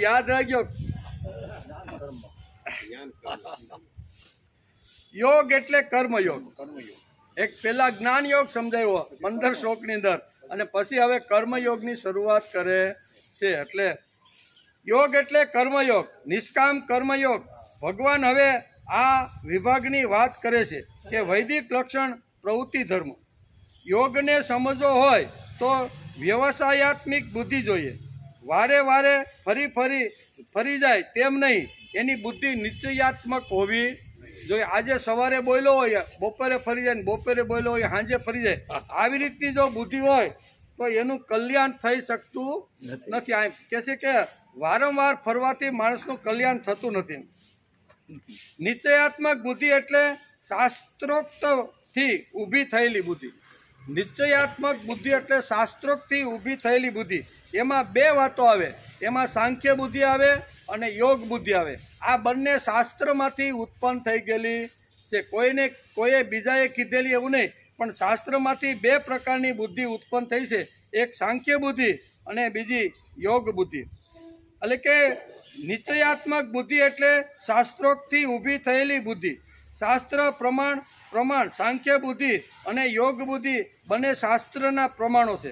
યાદ રાખજો, યોગ એટલે કર્મયોગ. એક પહેલા જ્ઞાન યોગ સમજાવ્યો 15 શ્લોકની અંદર, અને પછી હવે કર્મયોગની શરૂઆત કરે છે. એટલે યોગ એટલે કર્મયોગ, નિષ્કામ કર્મયોગ. ભગવાન હવે આ વિભાગની વાત કરે છે કે વૈદિક લક્ષણ પ્રવૃત્તિ ધર્મ. યોગને સમજવો હોય તો વ્યવસાયાત્મિક બુદ્ધિ જોઈએ. વારે વારે ફરી જાય તેમ નહીં, એની બુદ્ધિ નિશ્ચયાત્મક હોવી જોઈએ. આજે સવારે બોલ્યો હોય, બપોરે ફરી જાય, બપોરે બોલ્યો હોય, સાંજે ફરી જાય, આવી રીતની જો બુદ્ધિ હોય તો એનું કલ્યાણ થઈ શકતું નથી. આ કહે છે કે વારંવાર ફરવાથી માણસનું કલ્યાણ થતું નથી. નિશ્ચયાત્મક બુદ્ધિ એટલે શાસ્ત્રોક્તથી ઊભી થયેલી બુદ્ધિ. નિશ્ચયાત્મક બુદ્ધિ એટલે શાસ્ત્રોક્તથી ઊભી થયેલી બુદ્ધિ. એમાં 2 વાતો આવે, એમાં સાંખ્ય બુદ્ધિ આવે અને યોગ બુદ્ધિ આવે. આ બંને શાસ્ત્રમાંથી ઉત્પન્ન થઈ ગયેલી છે. કોઈએ બીજાએ કીધેલી એવું નહીં, પણ શાસ્ત્રમાંથી બે પ્રકારની બુદ્ધિ ઉત્પન્ન થઈ છે, એક સાંખ્ય બુદ્ધિ અને બીજી યોગ બુદ્ધિ. એટલે કે નિશ્ચયાત્મક બુદ્ધિ એટલે શાસ્ત્રોક્તથી ઊભી થયેલી બુદ્ધિ. શાસ્ત્ર પ્રમાણ સાંખ્ય બુદ્ધિ અને યોગ બુદ્ધિ બંને શાસ્ત્રના પ્રમાણો છે.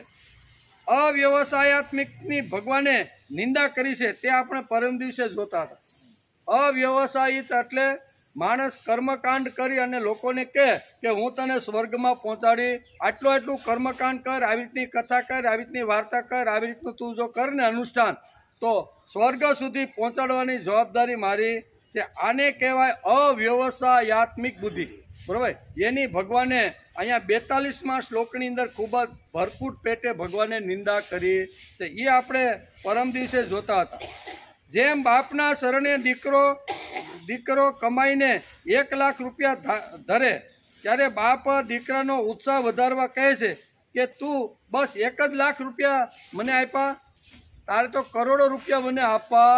અવ્યવસાયાત્મકની ભગવાને નિંદા કરી છે તે આપણે પરમ દિવસે જોતા હતા. અવ્યવસાયિત એટલે માણસ કર્મકાંડ કરી અને લોકોને કહે કે હું તને સ્વર્ગમાં પહોંચાડી, આટલું કર્મકાંડ કર, આવી રીતની કથા કર, આવી રીતની વાર્તા કર, આવી રીતનું તું જો કર ને અનુષ્ઠાન તો સ્વર્ગ સુધી પહોંચાડવાની જવાબદારી મારી છે. આને કહેવાય અવ્યવસાયાત્મિક બુદ્ધિ. બરાબર. એની ભગવાને અહીંયા 42મા શ્લોકની અંદર ખૂબ જ ભરપૂર પેટે ભગવાને નિંદા કરી છે. એ આપણે પરમ દિવસે જોતા હતા. જેમ બાપના શરણે દીકરો કમાઈને 1 લાખ રૂપિયા ધરે ત્યારે બાપ દીકરાનો ઉત્સાહ વધારવા કહે છે કે તું બસ 1 જ લાખ રૂપિયા મને આપ્યા, તારે તો કરોડો રૂપિયા મને આપવા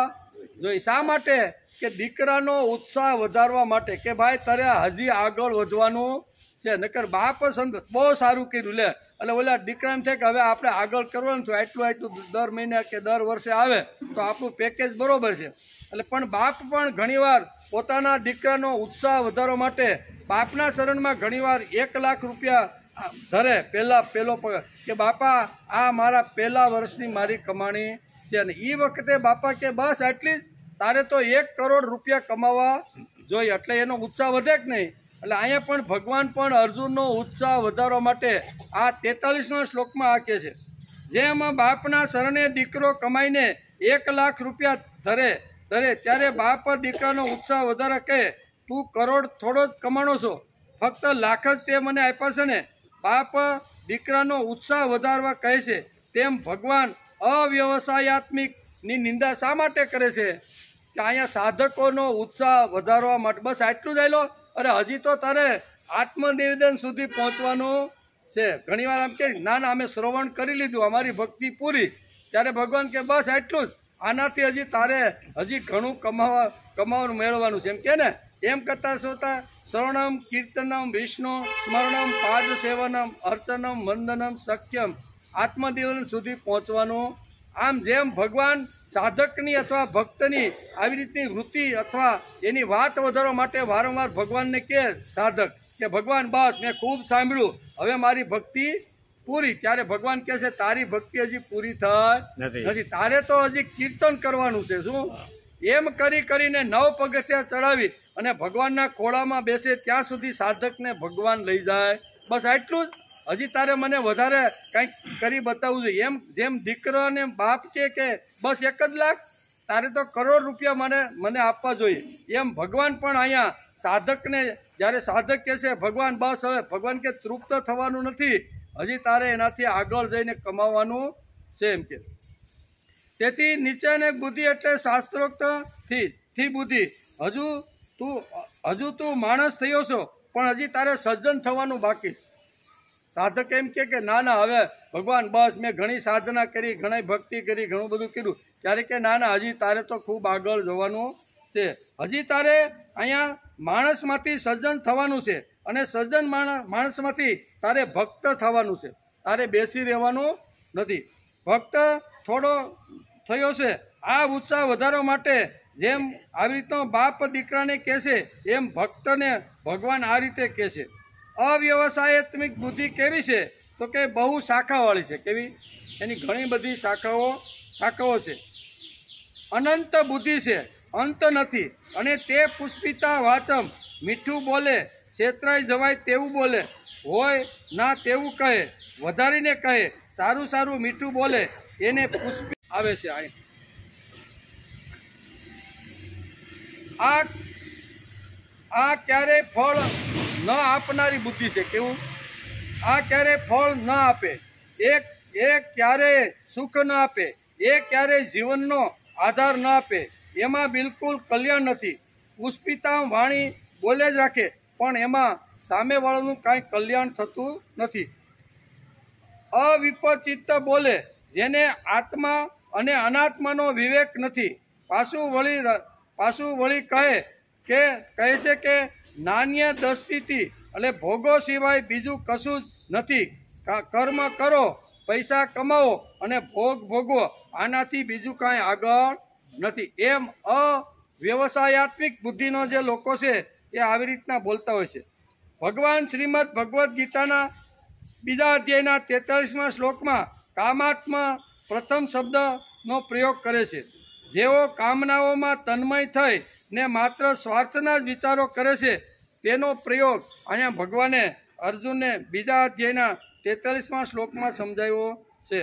જોઈએ. શા માટે? કે દીકરાનો ઉત્સાહ વધારવા માટે કે ભાઈ તારે હજી આગળ વધવાનું છે. નકર બાપ બહુ સારું કર્યું લે, એટલે ઓલા દીકરાને છે કે હવે આપણે આગળ કરવાનું છે, આટલું દર મહિને કે દર વર્ષે આવે તો આપણું પેકેજ બરોબર છે. એટલે પણ બાપ પણ ઘણીવાર પોતાના દીકરાનો ઉત્સાહ વધારવા માટે બાપના શરણમાં ઘણીવાર 1 લાખ રૂપિયા ધરે પહેલો પગાર કે બાપા આ મારા પહેલા વર્ષની મારી કમાણી છે. અને એ વખતે બાપા કે બસ આટલી જ, તારે તો 1 કરોડ રૂપિયા કમાવા જોઈએ. એટલે એનો ઉત્સાહ વધે કે નહીં. એટલે અહીંયા પણ ભગવાન પણ અર્જુનનો ઉત્સાહ વધારવા માટે આ 43મા શ્લોકમાં આ કહે છે, જેમ બાપના શરણે દીકરો કમાઈને 1 લાખ રૂપિયા ધરે ત્યારે બાપ દીકરાનો ઉત્સાહ વધારે કહે તું કરોડ થોડો જ કમાણો છો, ફક્ત લાખ જ તે મને આપ્યા છે ને. બાપ દીકરાનો ઉત્સાહ વધારવા કહે છે. તેમ ભગવાન અવ્યવસાયાત્મિકની નિંદા શા માટે કરે છે? કે અહીંયા સાધકોનો ઉત્સાહ વધારવા માટે. બસ આટલું જ આયલો, અરે હજી તો તારે આત્મનિવેદન સુધી પહોંચવાનું છે. ઘણીવાર આમ કે ના અમે શ્રવણ કરી લીધું, અમારી ભક્તિ પૂરી. ત્યારે ભગવાન કે બસ આટલું જ, આનાથી હજી તારે હજી ઘણું કમાવાનું મેળવવાનું છે. એમ કે ને, એમ કરતા શ્રોતા શ્રવણમ કીર્તનમ વિષ્ણુ સ્મરણમ પાદ સેવનમ અર્ચનમ વંદનમ સખ્યમ આત્મનિવેદન સુધી પહોંચવાનું. આમ જેમ ભગવાન સાધકની અથવા ભક્તની આવી રીતની વૃત્તિ અથવા એની વાત વધારવા માટે વારંવાર ભગવાનને કહે સાધક કે ભગવાન બસ મેં ખૂબ સાંભળ્યું, હવે મારી ભક્તિ પૂરી. ત્યારે ભગવાન કહે છે તારી ભક્તિ હજી પૂરી થઈ નથી, તારે તો હજી કીર્તન કરવાનું છે. શું? એમ કરીને 9 પગથિયા ચડાવી અને ભગવાનના ખોળામાં બેસે ત્યાં સુધી સાધકને ભગવાન લઈ જાય. બસ આટલું જ, હજી તારે મને વધારે કંઈક કરી બતાવવું જોઈએ. એમ જેમ દીકરો અને બાપ કે બસ 1 જ લાખ, તારે તો કરોડ રૂપિયા મને આપવા જોઈએ. એમ ભગવાન પણ અહીંયા સાધકને જ્યારે સાધક કહે છે ભગવાન બસ હવે, ભગવાન કે તૃપ્ત થવાનું નથી, હજી તારે એનાથી આગળ જઈને કમાવાનું છે. એમ કે તેથી નીચેની બુદ્ધિ એટલે શાસ્ત્રોક્ત થી બુદ્ધિ. હજુ તું માણસ થયો છો પણ હજી તારે સજ્જન થવાનું બાકી. સાધક એમ કે ના હવે ભગવાન બસ મેં ઘણી સાધના કરી, ઘણી ભક્તિ કરી, ઘણું બધું કર્યું. ત્યારે કે ના હજી તારે તો ખૂબ આગળ જવાનું છે. હજી તારે અહીંયા માણસમાંથી સજ્જન થવાનું છે અને સજ્જન માણસમાંથી તારે ભક્ત થવાનું છે. તારે બેસી રહેવાનું નથી. ભક્ત થોડો થયો છે. આ ઉત્સાહ વધારવા માટે જેમ આવી રીતનો બાપ દીકરાને કહેશે એમ ભક્તને ભગવાન આ રીતે કહેશે. અવ્યવસાયાત્મિક બુદ્ધિ કેવી છે? તો કે બહુ શાખાવાળી છે. કેવી? એની ઘણી બધી શાખાઓ છે. અનંત બુદ્ધિ છે, અંત નથી. અને તે પુષ્પિતા વાચમ, મીઠું બોલે, છેતરાઈ જવાય તેવું બોલે, હોય ના તેવું કહે, વધારીને કહે, સારું મીઠું બોલે, એને પુષ્પિત આવે છે. આ ક્યારેય ફળ ન આપનારી બુદ્ધિ છે. કેવું? આ ક્યારેય ફળ ન આપે, એ ક્યારેય સુખ ન આપે, એ ક્યારેય જીવનનો આધાર ન આપે, એમાં બિલકુલ કલ્યાણ નથી. પુષ્પિતા વાણી બોલે જ રાખે પણ એમાં સામેવાળાનું કાંઈ કલ્યાણ થતું નથી. અવિપચિત્ત બોલે, જેને આત્મા અને અનાત્માનો વિવેક નથી. પાછું વળી કહે છે કે નાન્ય દ્રષ્ટિથી એટલે ભોગો સિવાય બીજું કશું જ નથી. કર્મ કરો, પૈસા કમાવો અને ભોગ ભોગવો, આનાથી બીજું કાંઈ આગળ નથી. એમ અવ્યવસાયાત્મિક બુદ્ધિનો જે લોકો છે એ આવી રીતના બોલતા હોય છે. ભગવાન શ્રીમદ ભગવદ્ ગીતાના બીજા અધ્યાયના 43મા શ્લોકમાં કામાત્મા પ્રથમ શબ્દનો પ્રયોગ કરે છે. જેઓ કામનાઓમાં તન્મય થઈ ને માત્ર સ્વાર્થના જ વિચારો કરે છે, તેનો પ્રયોગ અહીંયા ભગવાને અર્જુનને બીજા અધ્યાયના 43મા શ્લોકમાં સમજાવ્યો છે.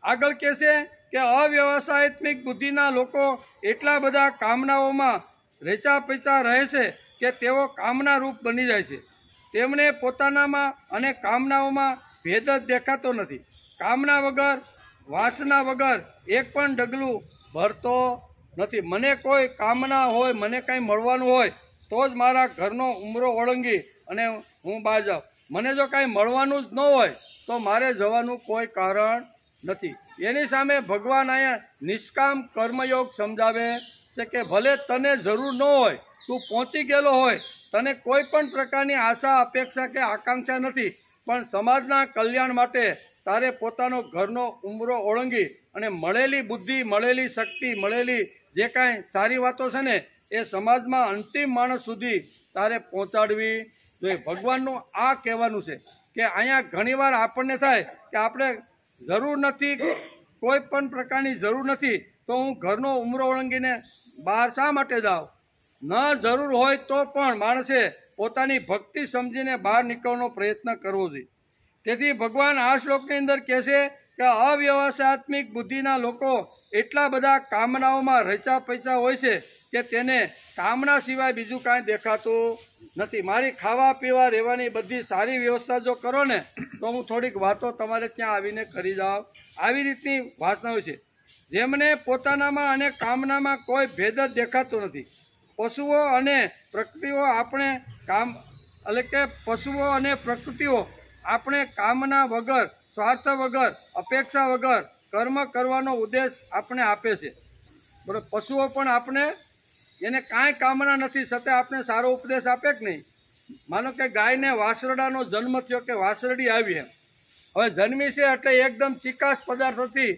આગળ કહેશે કે અવ્યવસાયિક બુદ્ધિના લોકો એટલા બધા કામનાઓમાં રેચા પૈચા રહે છે કે તેઓ કામના રૂપ બની જાય છે. તેમને પોતાનામાં અને કામનાઓમાં ભેદ જ દેખાતો નથી. કામના વગર, વાસના વગર એક પણ ડગલું ભરતો નથી. મને કોઈ કામના હોય, મને કંઈ મળવાનું હોય તો જ મારા ઘરનો ઉમરો ઓળંગી અને હું બહાર જાઉં. મને જો કાંઈ મળવાનું જ ન હોય તો મારે જવાનું કોઈ કારણ નથી. એની સામે ભગવાન અહીંયા નિષ્કામ કર્મયોગ સમજાવે છે કે ભલે તને જરૂર ન હોય, તું પહોંચી ગયેલો હોય, તને કોઈ પણ પ્રકારની આશા અપેક્ષા કે આકાંક્ષા નથી, પણ સમાજના કલ્યાણ માટે તારે પોતાનો ઘરનો ઉંબરો ઓળંગી અને મળેલી બુદ્ધિ, મળેલી શક્તિ, મળેલી જે કાંઈ સારી વાતો છે ને એ સમાજમાં અંતિમ માણસ સુધી તારે પહોંચાડવી જોઈએ. ભગવાનનું આ કહેવાનું છે કે અહીંયા ઘણીવાર આપણને થાય કે આપણે જરૂર નથી, કોઈ પણ પ્રકારની જરૂર નથી, તો હું ઘરનો ઉંબરો ઓળંગીને બહાર શા માટે જાઉં? ન જરૂર હોય તો પણ માણસે પોતાની ભક્તિ સમજીને બહાર નીકળવાનો પ્રયત્ન કરવો જોઈએ. તેથી ભગવાન આ શ્લોકની અંદર કહે છે કે અવ્યવસાયાત્મિક બુદ્ધિના લોકો એટલા બધા કામનાઓમાં રચા પૈસા હોય છે કે તેને કામના સિવાય બીજું કાંઈ દેખાતું નથી. મારી ખાવા પીવા રહેવાની બધી સારી વ્યવસ્થા જો કરો ને તો હું થોડીક વાતો તમારે ત્યાં આવીને કરી જાઉં. આવી રીતની વાસના હોય છે જેમને પોતાનામાં અને કામનામાં કોઈ ભેદ જ દેખાતો નથી. પશુઓ અને પ્રકૃતિઓ આપણે પશુઓ અને પ્રકૃતિઓ આપણે કામના વગર, સ્વાર્થ વગર, અપેક્ષા વગર કર્મ કરવાનો ઉદ્દેશ આપણે આપે છે. બરાબર. પશુઓ પણ આપણે એને કાંઈ કામના નથી છતાં આપણે સારો ઉપદેશ આપે કે નહીં? માનો કે ગાયને વાસરડાનો જન્મ થયો કે વાસરડી આવી, હવે જન્મી છે એટલે એકદમ ચિકાસ પદાર્થોથી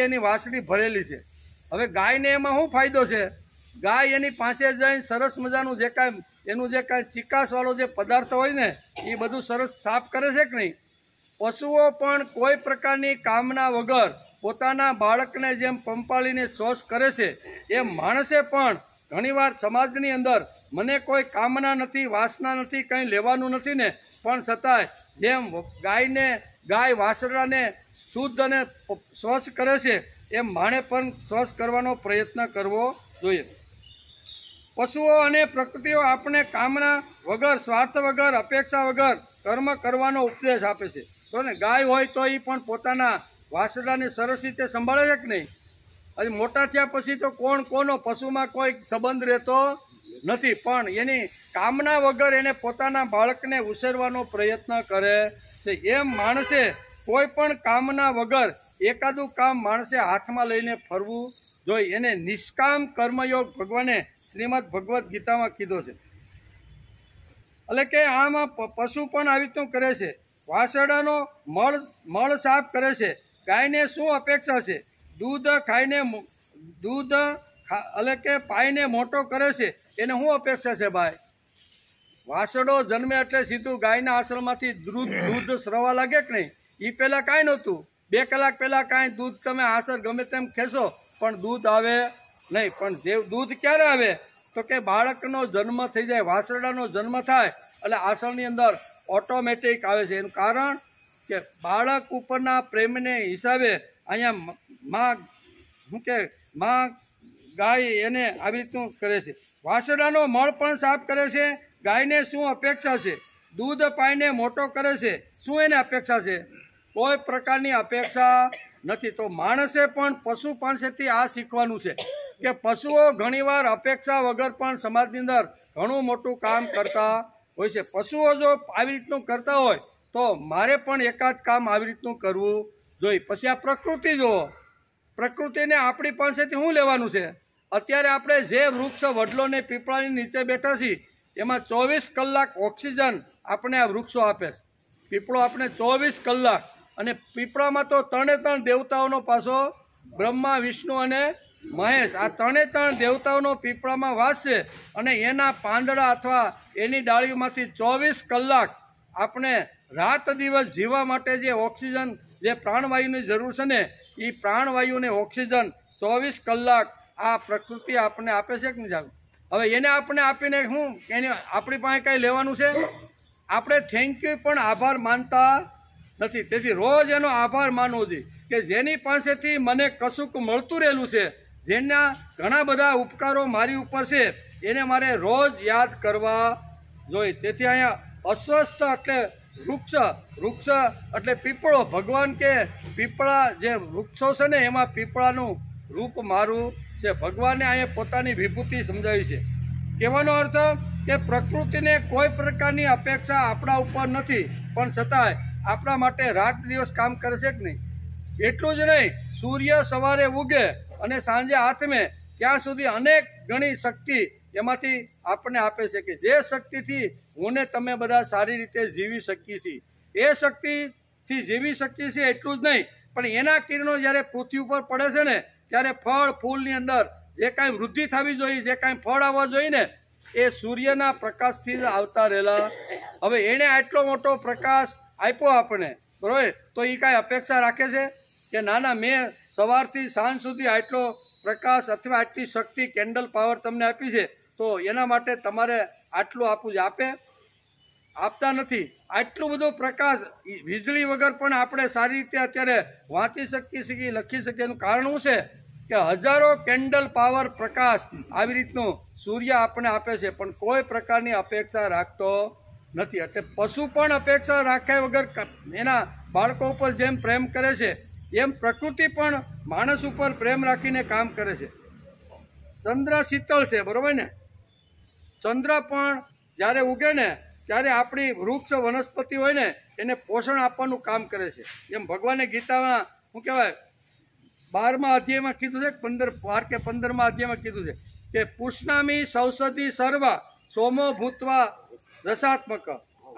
એની વાસળી ભરેલી છે. હવે ગાયને એમાં શું ફાયદો છે? ગાય એની પાસે જઈને સરસ મજાનું જે કાંઈ એનું જે કાંઈ ચિકાસવાળો જે પદાર્થ હોય ને એ બધું સરસ સાફ કરે છે કે નહીં? પશુઓ પણ કોઈ પ્રકારની કામના વગર પોતાના બાળકને જેમ પંપાળીને શોષ કરે છે, એમ માણસે પણ ઘણીવાર સમાજની અંદર મને કોઈ કામના નથી, વાસના નથી, કંઈ લેવાનું નથી ને પણ છતાંય જેમ ગાય વાસરડાને શુદ્ધ અને સ્વચ્છ કરે છે એમ માણે પણ સ્વચ્છ કરવાનો પ્રયત્ન કરવો જોઈએ. પશુઓ અને પ્રકૃતિઓ આપણે કામના વગર, સ્વાર્થ વગર, અપેક્ષા વગર કર્મ કરવાનો ઉપદેશ આપે છે. તો ને ગાય હોય તો એ પણ પોતાના વાસરડાને સરસ રીતે સંભાળે છે કે નહીં? હજી મોટા થયા પછી તો કોનો પશુમાં કોઈ સંબંધ રહેતો નથી, પણ એની કામના વગર એને પોતાના બાળકને ઉછેરવાનો પ્રયત્ન કરે છે. એમ માણસે કોઈ પણ કામના વગર એકાદું કામ માણસે હાથમાં લઈને ફરવું જોઈએ. એને નિષ્કામ કર્મયોગ ભગવાને શ્રીમદ ભગવદ્ ગીતામાં કીધો છે. એટલે કે આમાં પશુ પણ આવી રીતનું કરે છે. વાસરડાનો મળ સાફ કરે છે. ગાયને શું અપેક્ષા છે? દૂધ એટલે કે પાઈને મોટો કરે છે, એને શું અપેક્ષા છે ભાઈ? વાસરડો જન્મે એટલે સીધું ગાયના આશ્રમમાંથી દૂધ સ્રવા લાગે કે નહીં? એ પહેલાં કાંઈ નહોતું. 2 કલાક પહેલાં કાંઈ દૂધ તમે આસર ગમે તેમ ખેંચો પણ દૂધ આવે નહીં. પણ જે દૂધ ક્યારે આવે તો કે બાળકનો જન્મ થઈ જાય, વાસરડાનો જન્મ થાય એટલે આસળની અંદર ઓટોમેટિક આવે છે. એનું કારણ કે બાળક ઉપરના પ્રેમને હિસાબે અહીંયા માં ગાય એને આવી રીતનું કરે છે. વાસરડાનો મળ પણ સાફ કરે છે. ગાયને શું અપેક્ષા છે? દૂધ પાઈને મોટો કરે છે. શું એને અપેક્ષા છે? કોઈ પ્રકારની અપેક્ષા નથી. તો માણસે પણ પશુ પાસેથી આ શીખવાનું છે કે પશુઓ ઘણીવાર અપેક્ષા વગર પણ સમાજની અંદર ઘણું મોટું કામ કરતા હોય છે. પશુઓ જો આવી રીતનું કરતા હોય તો મારે પણ એકાદ કામ આવી રીતનું કરવું જોઈએ. પછી આ પ્રકૃતિ જુઓ, પ્રકૃતિને આપણી પાસેથી શું લેવાનું છે? અત્યારે આપણે જે વૃક્ષ, વડલો ને પીપળાની નીચે બેઠા છીએ એમાં 24 કલાક ઓક્સિજન આપણે આ વૃક્ષો આપે છે. પીપળો આપણે 24 કલાક, અને પીપળામાં તો 3 દેવતાઓનો પાછો બ્રહ્મા, વિષ્ણુ અને મહેશ, આ 3 દેવતાઓનો પીપળામાં વાસ છે. અને એના પાંદડા અથવા એની ડાળીમાંથી 24 કલાક આપણે રાત દિવસ જીવવા માટે જે ઓક્સિજન, જે પ્રાણવાયુની જરૂર છે ને, એ પ્રાણવાયુને ઓક્સિજન 24 કલાક આ પ્રકૃતિ આપણને આપે છે કે નહીં? હવે એને આપણે આપીને શું એને આપણી પાસે કંઈ લેવાનું છે? આપણે થેન્ક યુ પણ આભાર માનતા નથી. તેથી રોજ એનો આભાર માનવો જોઈએ કે જેની પાસેથી મને કશુંક મળતું રહેલું છે, જેના ઘણા બધા ઉપકારો મારી ઉપર છે, એને મારે રોજ યાદ કરવા જોઈએ. તેથી અહીંયા અસ્વસ્થ એટલે વૃક્ષ એટલે પીપળો. ભગવાન કે પીપળા જે વૃક્ષો છે ને, એમાં પીપળાનું રૂપ મારું છે. ભગવાને અહીંયા પોતાની વિભૂતિ સમજાવી છે. કહેવાનો અર્થ કે પ્રકૃતિને કોઈ પ્રકારની અપેક્ષા આપણા ઉપર નથી, પણ છતાંય આપણા માટે રાત દિવસ કામ કરે છે કે નહીં? એટલું જ નહીં, સૂર્ય સવારે ઉગે અને સાંજે આથમે, ત્યાં સુધી અનેક ગણી શક્તિ એમાંથી આપણને આપે છે, કે જે શક્તિથી હું ને તમે બધા સારી રીતે જીવી શકીએ છીએ. એ શક્તિથી જીવી શકીએ છીએ એટલું જ નહીં, પણ એના કિરણો જ્યારે પૃથ્વી ઉપર પડે છે ને, ત્યારે ફળ ફૂલની અંદર જે કાંઈ વૃદ્ધિ થવી જોઈએ, જે કાંઈ ફળ આવવા જોઈએ ને, એ સૂર્યના પ્રકાશથી જ આવતા રહેલા. હવે એણે આટલો મોટો પ્રકાશ આપ્યો આપણે, બરોબર, તો એ કાંઈ અપેક્ષા રાખે છે કે ના મેં સવારથી સાંજ સુધી આટલો પ્રકાશ અથવા આટલી શક્તિ, કેન્ડલ પાવર તમને આપી છે, તો એના માટે તમારે આટલું આપવું જ આપે? આપતા નથી. આટલું બધો પ્રકાશ વીજળી વગર પણ આપણે સારી રીતે અત્યારે વાંચી શકીએ છીએ, લખી શકીએ. એનું કારણ શું છે કે હજારો કેન્ડલ પાવર પ્રકાશ આવી રીતનું સૂર્ય આપણને આપે છે, પણ કોઈ પ્રકારની અપેક્ષા રાખતો નથી. એટલે પશુ પણ અપેક્ષા રાખ્યા વગર એના બાળકો ઉપર જેમ પ્રેમ કરે છે, એમ પ્રકૃતિ પણ માણસ ઉપર પ્રેમ રાખીને કામ કરે છે. ચંદ્ર શીતળ છે, બરોબર ને? ચંદ્ર પણ જ્યારે ઉગે ને, ત્યારે આપણી વૃક્ષ વનસ્પતિ હોય ને, એને પોષણ આપવાનું કામ કરે છે. એમ ભગવાને ગીતામાં શું કહેવાય, 12મા અધ્યાયમાં કીધું છે, 12 કે 15મા અધ્યાયમાં કીધું છે કે પુષ્ણામી સૌષધિ સર્વા સોમો ભૂતવા રસાત્મક.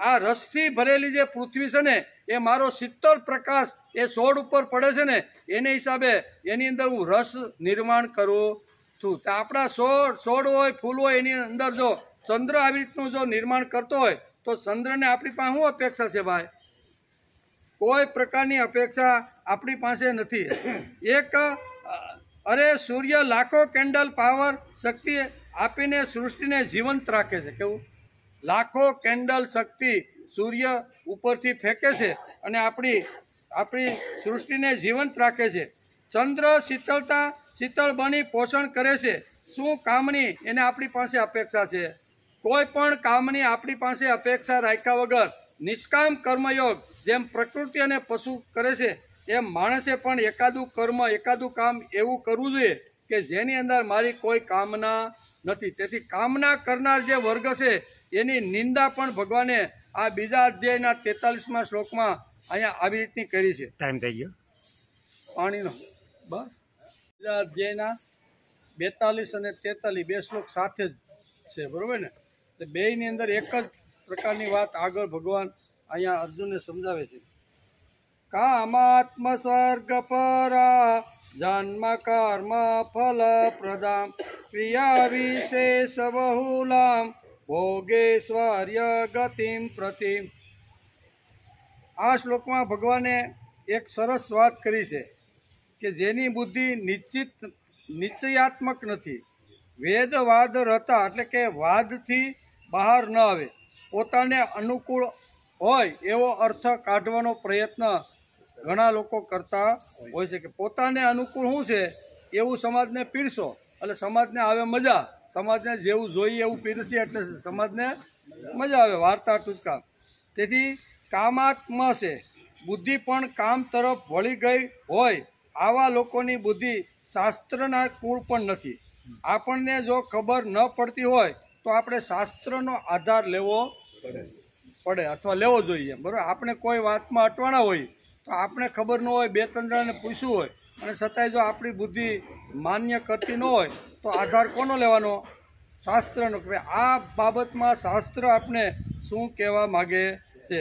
આ રસથી ભરેલી જે પૃથ્વી છે ને, એ મારો શીતળ પ્રકાશ એ છોડ ઉપર પડે છે ને, એને હિસાબે એની અંદર હું રસ નિર્માણ કરું છું. તો આપણા છોડ હોય, ફૂલ હોય, એની અંદર જો ચંદ્ર આવી રીતનું જો નિર્માણ કરતો હોય, તો ચંદ્રને આપણી પાસે શું અપેક્ષા છે ભાઈ? કોઈ પ્રકારની અપેક્ષા આપણી પાસે નથી. સૂર્ય લાખો કેન્ડલ પાવર શક્તિ આપીને સૃષ્ટિને જીવંત રાખે છે. કેવું? લાખો કેન્ડલ શક્તિ સૂર્ય ઉપરથી ફેંકે છે અને આપણી સૃષ્ટિને જીવંત રાખે છે. ચંદ્ર શીતળ બની પોષણ કરે છે. શું કામની એને આપણી પાસે અપેક્ષા છે? કોઈ પણ કામની આપણી પાસે અપેક્ષા રાખ્યા વગર નિષ્કામ કર્મયોગ જેમ પ્રકૃતિ અને પશુ કરે છે, એમ માણસે પણ એકાદું કર્મ, એકાદું કામ એવું કરવું જોઈએ કે જેની અંદર મારી કોઈ કામના નથી. તેથી કામના કરનાર જે વર્ગ છે, એની નિંદા પણ ભગવાને આ બીજા અધ્યાયના 43મા શ્લોકમાં અહીંયા આવી રીતની કરી છે. ટાઈમ થઈ ગયો પાણીનો. બસ બીજા અધ્યાયના 42 અને 43 બે શ્લોક સાથે જ છે, બરોબર ને? એટલે બેયની અંદર એક જ પ્રકારની વાત આગળ ભગવાન અહીંયા અર્જુનને સમજાવે છે. કામાત્મ સ્વર્ગ પરા જન્મ કર્મ ફલ પ્રદામ ક્રિયા વિશેષ બહુલામ ભોગેશ્વર્ય ગતિમ પ્રતિમ. આ શ્લોકમાં ભગવાને એક સરસ વાત કરી છે કે જેની બુદ્ધિ નિશ્ચયાત્મક નથી. વેદવાદ રતા એટલે કે વાદથી બહાર ન આવે, પોતાને અનુકૂળ હોય એવો અર્થ કાઢવાનો પ્રયત્ન ઘણા લોકો કરતા હોય છે. કે પોતાને અનુકૂળ શું છે એવું સમાજને પીરસો એટલે સમાજને આવે મજા. સમાજને જેવું જોઈએ એવું પીરસીએ એટલે સમાજને મજા આવે. વાર્તા ટૂંકા. તેથી કામાત્મ છે, બુદ્ધિ પણ કામ તરફ વળી ગઈ હોય, આવા લોકોની બુદ્ધિ શાસ્ત્રના કુળ પણ નથી. આપણને જો ખબર ન પડતી હોય તો આપણે શાસ્ત્રનો આધાર લેવો પડે અથવા લેવો જોઈએ, બરાબર? આપણે કોઈ વાતમાં અટવાણા હોય તો આપણે ખબર ન હોય, 2-3 જણાને પૂછ્યું હોય, અને છતાંય જો આપણી બુદ્ધિ માન્ય કરતી ન હોય તો આધાર કોનો લેવાનો? શાસ્ત્રનો કે આ બાબતમાં શાસ્ત્ર આપણે શું કહેવા માગે છે.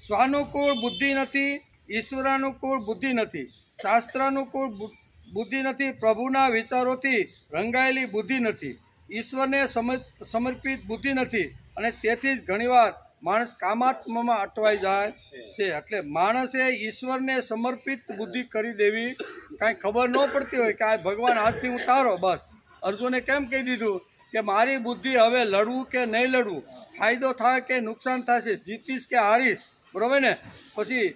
સ્વાનુકૂળ બુદ્ધિ નથી, ઈશ્વરાનુકૂળ બુદ્ધિ નથી, શાસ્ત્રાનુકૂળ બુદ્ધિ નથી, પ્રભુના વિચારોથી રંગાયેલી બુદ્ધિ નથી, ઈશ્વરને સમર્પિત બુદ્ધિ નથી, અને તેથી જ ઘણીવાર માણસ કામાત્મામાં અટવાઈ જાય છે. એટલે માણસે ઈશ્વરને સમર્પિત બુદ્ધિ કરી દેવી. કાંઈ ખબર ન પડતી હોય કે આ ભગવાન આજથી હું તારો, બસ અર્જુને કેમ કહી દીધું કે મારી બુદ્ધિ હવે લડવું કે નહીં લડવું, ફાયદો થાય કે નુકસાન થશે, જીતીશ કે હારીશ, બરાબર ને. પછી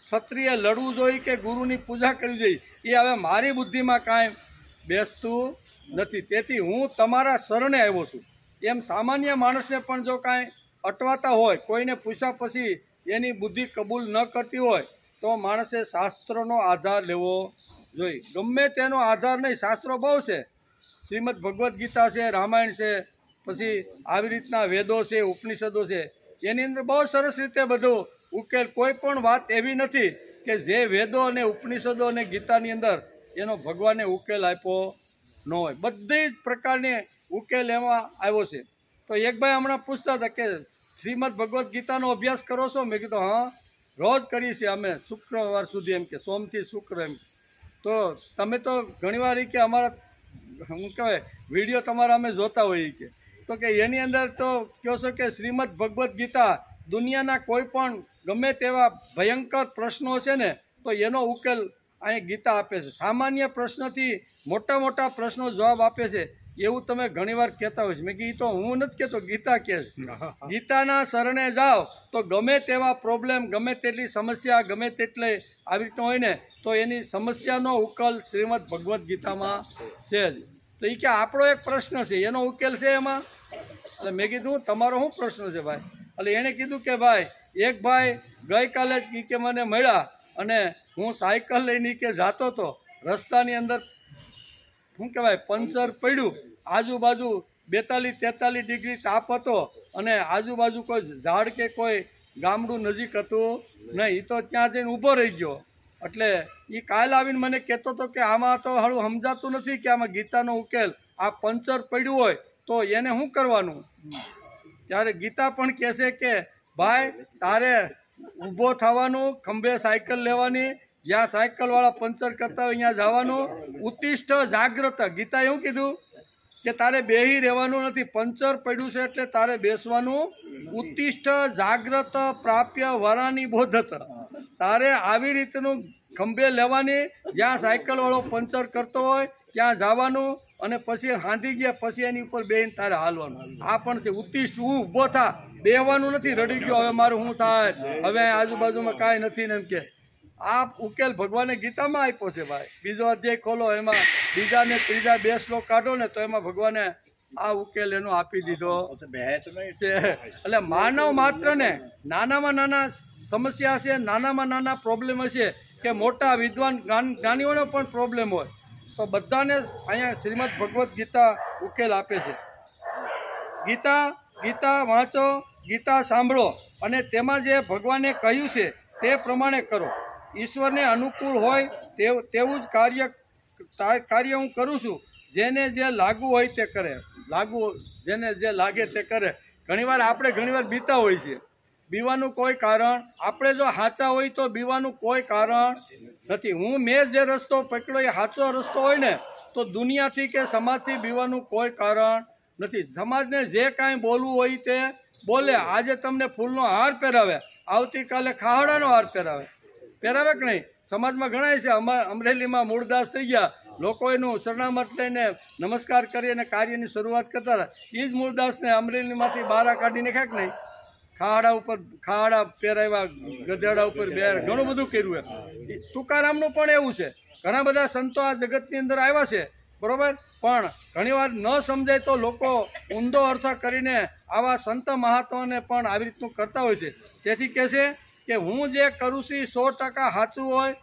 ક્ષત્રિય લડવું જોઈએ કે ગુરુની પૂજા કરવી જોઈએ, એ હવે મારી બુદ્ધિમાં કાંઈ બેસતું નથી. તેથી હું તમારા શરણે આવ્યો છું. એમ સામાન્ય માણસને પણ જો કાંઈ અટવાતા હોય, કોઈને પૂછ્યા પછી એની બુદ્ધિ કબૂલ ન કરતી હોય, તો માણસે શાસ્ત્રોનો આધાર લેવો જોઈએ. ગમે તેનો આધાર નહીં, શાસ્ત્રો બહુ છે, શ્રીમદ ભગવદ્ ગીતા છે, રામાયણ છે, પછી આવી રીતના વેદો છે, ઉપનિષદો છે, એની અંદર બહુ સરસ રીતે બધું ઉકેલ. કોઈ પણ વાત એવી નથી કે જે વેદો અને ઉપનિષદો અને ગીતાની અંદર એનો ભગવાને ઉકેલ આપ્યો ન હોય. બધી જ પ્રકારની ઉકેલ એમાં આવ્યો છે. તો એક ભાઈ હમણાં પૂછતા હતા કે શ્રીમદ ભગવદ્ ગીતાનો અભ્યાસ કરો છો? મેં કીધું હા, રોજ કરીએ છીએ અમે, શુક્રવાર સુધી, એમ કે સોમથી શુક્ર. એમ તો તમે તો ઘણીવાર કે અમારા શું કહેવાય વિડીયો તમારા અમે જોતા હોઈએ કે, તો કે એની અંદર તો કહો છો કે શ્રીમદ ભગવદ્ ગીતા દુનિયાના કોઈ પણ ગમે તેવા ભયંકર પ્રશ્નો છે ને, તો એનો ઉકેલ અહીં ગીતા આપે છે. સામાન્ય પ્રશ્નથી મોટા મોટા પ્રશ્નો જવાબ આપે છે, એવું તમે ઘણીવાર કહેતા હોય છે. મેં કીધું તો હું નથી કહેતો, ગીતા કહે છે. ગીતાના શરણે જાઓ તો ગમે તેવા પ્રોબ્લેમ, ગમે તેટલી સમસ્યા, ગમે તેટલી આવી રીતના હોય ને, તો એની સમસ્યાનો ઉકેલ શ્રીમદ ભગવદ્ ગીતામાં છે જ. તો એ કે આપણો એક પ્રશ્ન છે, એનો ઉકેલ છે એમાં. એટલે મેં કીધું તમારો શું પ્રશ્ન છે ભાઈ? એટલે એણે કીધું કે ભાઈ, એક ભાઈ ગઈકાલે જ કે મને મળ્યા, અને હું સાયકલ લઈને કે જતો હતો, રસ્તાની અંદર શું કહેવાય પંચર પડ્યું, આજુબાજુ 42-43 ડિગ્રી તાપ હતો, અને આજુબાજુ કોઈ ઝાડ કે કોઈ ગામડું નજીક હતું નહીં. એ તો ત્યાં જઈને ઊભો રહી ગયો. એટલે એ કાલ આવીને મને કહેતો હતો કે આમાં તો હાલું સમજાતું નથી કે આમાં ગીતાનો ઉકેલ, આ પંચર પડ્યું હોય તો એને શું કરવાનું? ત્યારે ગીતા પણ કહેશે કે ભાઈ તારે ઊભો થવાનું, ખંભે સાયકલ લેવાની, જ્યાં સાયકલવાળા પંચર કરતા હોય અહીંયા જવાનું, ઉત્તિષ્ઠ જાગ્રત. ગીતા એવું કીધું કે તારે બેહી રહેવાનું નથી, પંચર પડ્યું છે એટલે તારે બેસવાનું. ઉત્તિષ્ઠ જાગ્રત પ્રાપ્ય વરાની બોધત. તારે આવી રીતનું ખંભે લેવાની, જ્યાં સાયકલવાળો પંચર કરતો હોય ત્યાં જવાનું, અને પછી હાંધી ગયા પછી એની ઉપર બેહીને તારે હાલવાનું. આ પણ છે ઉત્તિષ્ઠ. હું ઊભો થા, બેહવાનું નથી. રડી ગયો હવે મારું શું થાય, હવે આજુબાજુમાં કાંઈ નથી ને એમ કે. આ ઉકેલ ભગવાને ગીતામાં આપ્યો છે ભાઈ. બીજો અધ્યાય ખોલો, એમાં બીજા ને ત્રીજા 2 શ્લોક કાઢો ને, તો એમાં ભગવાને આ ઉકેલ એનો આપી દીધો છે. એટલે માનવ માત્ર ને નાનામાં નાના સમસ્યા છે, નાનામાં નાના પ્રોબ્લેમ હશે, કે મોટા વિદ્વાન જ્ઞાનીઓનો પણ પ્રોબ્લેમ હોય, તો બધાને અહીંયા શ્રીમદ ભગવદ્ ગીતા ઉકેલ આપે છે. ગીતા વાંચો, ગીતા સાંભળો, અને તેમાં જે ભગવાને કહ્યું છે તે પ્રમાણે કરો. ઈશ્વરને અનુકૂળ હોય તેવું જ કાર્ય હું કરું છું. જેને જે લાગુ હોય તે કરે, જેને જે લાગે તે કરે. ઘણીવાર બીતા હોય છે, બીવાનું કોઈ કારણ, આપણે જો સાચા હોય તો બીવાનું કોઈ કારણ નથી. મેં જે રસ્તો પકડ્યો એ સાચો રસ્તો હોય ને, તો દુનિયાથી કે સમાજથી બીવાનું કોઈ કારણ નથી. સમાજને જે કાંઈ બોલવું હોય તે બોલે. આજે તમને ફૂલનો હાર પહેરાવે, આવતીકાલે ખાહડાનો હાર પહેરાવે કે નહીં? સમાજમાં ઘણા છે. અમરેલીમાં મૂળદાસ થઈ ગયા, લોકો એનું શરણામત લઈને નમસ્કાર કરી અને કાર્યની શરૂઆત કરતા હતા. એ જ મૂળદાસને અમરેલીમાંથી બહાર કાઢી નાખ્યા કે નહીં? ખાડા પહેરાવ્યા, ગધેડા ઉપર બેર, ઘણું બધું કર્યું. તુકારામનું પણ એવું છે. ઘણા બધા સંતો આ જગતની અંદર આવ્યા છે, બરોબર, પણ ઘણીવાર ન સમજાય તો લોકો ઊંધો અર્થ કરીને આવા સંત મહાત્માને પણ આવી રીતનું કરતા હોય છે. તેથી કહે છે કે હું જે કરું છું 100% સાચું હોય,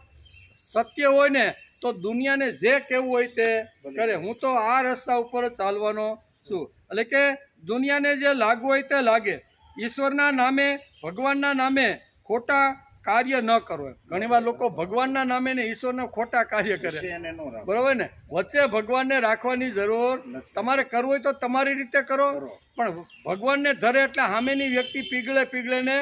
સત્ય હોય ને, તો દુનિયાને જે કહેવું હોય તે કરે. હું તો આ રસ્તા ઉપર જ ચાલવાનો છું. એટલે કે દુનિયાને જે લાગવું હોય તે લાગે. ઈશ્વરના નામે, ભગવાનના નામે ખોટા કાર્ય ન કરો. ઘણીવાર લોકો ભગવાનના નામે ને ઈશ્વરના ખોટા કાર્ય કરે, બરોબર ને? વચ્ચે ભગવાનને રાખવાની જરૂર. તમારે કરવું હોય તો તમારી રીતે કરો, પણ ભગવાનને ધરે એટલે સામેની વ્યક્તિ પીગળે ને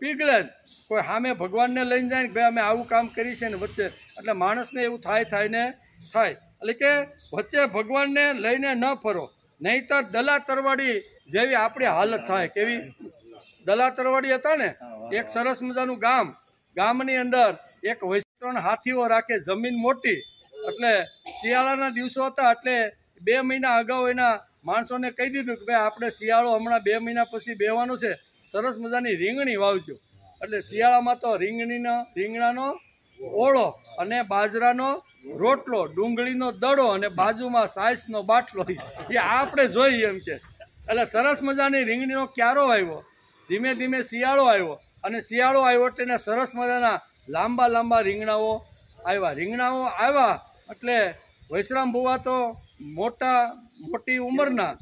પીગળે જ. કોઈ સામે ભગવાનને લઈને જાય ને ભાઈ અમે આવું કામ કરી છે ને વચ્ચે, એટલે માણસને એવું થાય ને થાય. એટલે કે વચ્ચે ભગવાનને લઈને ન ફરો, નહીંતર દલા તરવાડી જેવી આપણી હાલત થાય. કેવી? દલા તરવાડી હતા ને, એક સરસ મજાનું ગામની અંદર એક વૈષ્ણવ હાથીઓ રાખે, જમીન મોટી. એટલે શિયાળાના દિવસો હતા, એટલે 2 મહિના અગાઉ એના માણસોને કહી દીધું કે ભાઈ આપણે શિયાળો હમણાં 2 મહિના પછી બેહવાનું છે, સરસ મજાની રીંગણી વાવજો. એટલે શિયાળામાં તો રીંગણાનો ઓળો અને બાજરાનો રોટલો, ડુંગળીનો દડો અને બાજુમાં સાઈસનો બાટલો, એ આપણે જોઈએ એમ કે. એટલે સરસ મજાની રીંગણીનો ક્યારો આવ્યો. ધીમે ધીમે શિયાળો આવ્યો, અને શિયાળો આવ્યો એટલે સરસ મજાના લાંબા રીંગણાઓ આવ્યા. એટલે વૈશ્રામ બુવા તો મોટી ઉંમરના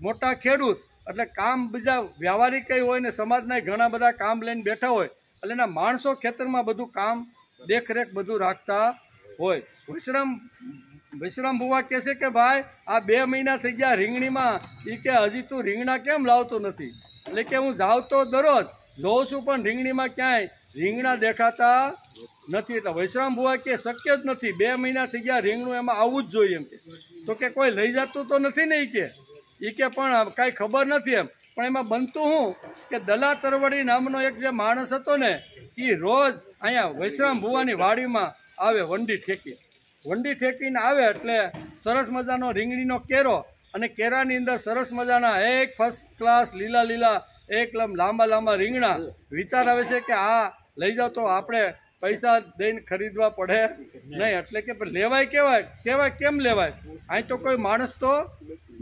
મોટા ખેડૂત, એટલે કામ બીજા વ્યવહારિક હોય ને સમાજના ઘણા બધા કામ લઈને બેઠા હોય, એટલે એના માણસો ખેતરમાં બધું કામ દેખરેખ બધું રાખતા હોય. વૈશ્રામ બુવા કહે છે કે ભાઈ આ 2 મહિના થઈ ગયા રીંગણીમાં, એ કે હજી તું રીંગણા કેમ લાવતો નથી? એટલે કે હું જાઉં તો દરરોજ જોઉં છું, પણ રીંગણીમાં ક્યાંય રીંગણા દેખાતા નથી. એટલે વૈશ્રામ બુવા કે શક્ય જ નથી, 2 મહિના થઈ ગયા રીંગણું એમાં આવવું જ જોઈએ એમ કે. તો કે કોઈ લઈ જતું તો નથી ને? એ કે પણ કાંઈ ખબર નથી એમ. પણ એમાં બનતું હું કે દલા તરવડી નામનો એક જે માણસ હતો ને, એ રોજ અહીંયા વૈશ્રામ ભુવાની વાડીમાં આવે, વંડી ઠેકીને આવે. એટલે સરસ મજાનો રીંગણીનો કેરો, અને કેરાની અંદર સરસ મજાના એક ફર્સ્ટ ક્લાસ લીલા એકદમ લાંબા રીંગણા. વિચાર આવે છે કે આ લઈ જાઓ તો આપણે પૈસા દઈને ખરીદવા પડે નહીં. એટલે કે લેવાય કેવાય કેમ લેવાય? અહીં તો કોઈ માણસ તો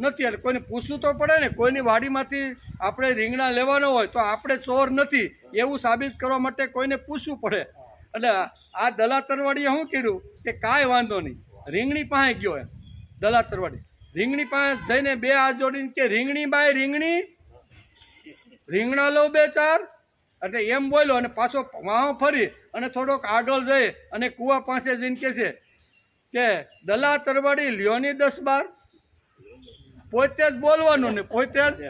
નથી, એટલે કોઈને પૂછવું તો પડે ને. કોઈની વાડીમાંથી આપણે રીંગણા લેવાનો હોય તો આપણે ચોર નથી એવું સાબિત કરવા માટે કોઈને પૂછવું પડે. એટલે આ દલા તરવાડીએ શું કર્યું કે કાંઈ વાંધો નહીં, રીંગણી પાસે ગયો એમ. દલા તરવાડી રીંગણી પાસે જઈને 2 હાથ જોડીને કે રીંગણી બાય રીંગણા લો 2-4. એટલે એમ બોલ્યો, અને પાછો વાહ ફરી અને થોડોક આગળ જઈ અને કૂવા પાસે જઈને કહે છે કે દલા તરવાડી લ્યોની 10-12. પોતે જ બોલવાનું ને પોતે જ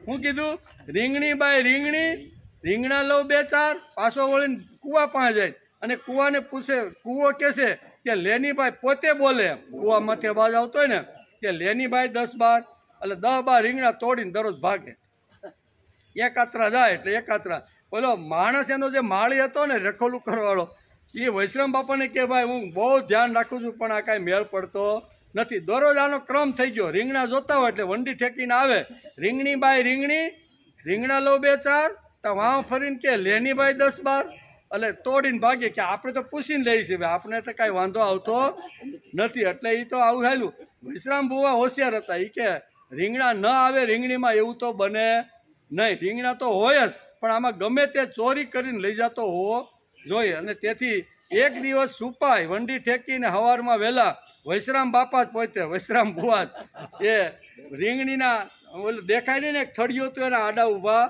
હું કીધું રીંગણી બાય રીંગણા લો 2-4. પાછો વળીને કૂવા પાસે જાય અને કૂવાને પૂછે. કૂવો કહે છે કે લેનીભાઈ, પોતે બોલે, કૂવા માથે બાજ આવતો હોય ને, કે લેનીભાઈ 10-12. એટલે 10-12 રીંગણા તોડીને દરરોજ ભાગે. એકાત્રા જાય એટલે એકાત્રા. બોલો માણસ એનો જે માળી હતો ને રખોલું કરવાવાળો, એ વૈશ્રામ બાપાને કે ભાઈ હું બહુ ધ્યાન રાખું છું, પણ આ કાંઈ મેળ પડતો નથી. દરરોજ આનો ક્રમ થઈ ગયો. રીંગણા જોતા હોય એટલે વંડી ઠેકીને આવે, રીંગણી બાય રીંગણા લો 2-4. તો વાં ફરીને કે લેનીભાઈ 10-12. એટલે તોડીને ભાગે કે આપણે તો પૂછીને લઈએ છીએ, આપણે તો કાંઈ વાંધો આવતો નથી. એટલે એ તો આવું હાલ્યું. વૈશ્રામ બુવા હોશિયાર હતા. એ કે રીંગણા ન આવે રીંગણીમાં એવું તો બને નહીં. રીંગણા તો હોય જ, પણ આમાં ગમે તે ચોરી કરીને લઈ જતો હોવો જોઈએ. અને તેથી એક દિવસ સુપાય વંડી ઠેકીને સવારમાં વહેલા વૈશ્રામ બાપા જ પોતે, વૈશ્રામ બુવા જ એ રીંગણીના ઓલું દેખાય નહીં ને એક થળિયું હતું એના આડા ઊભા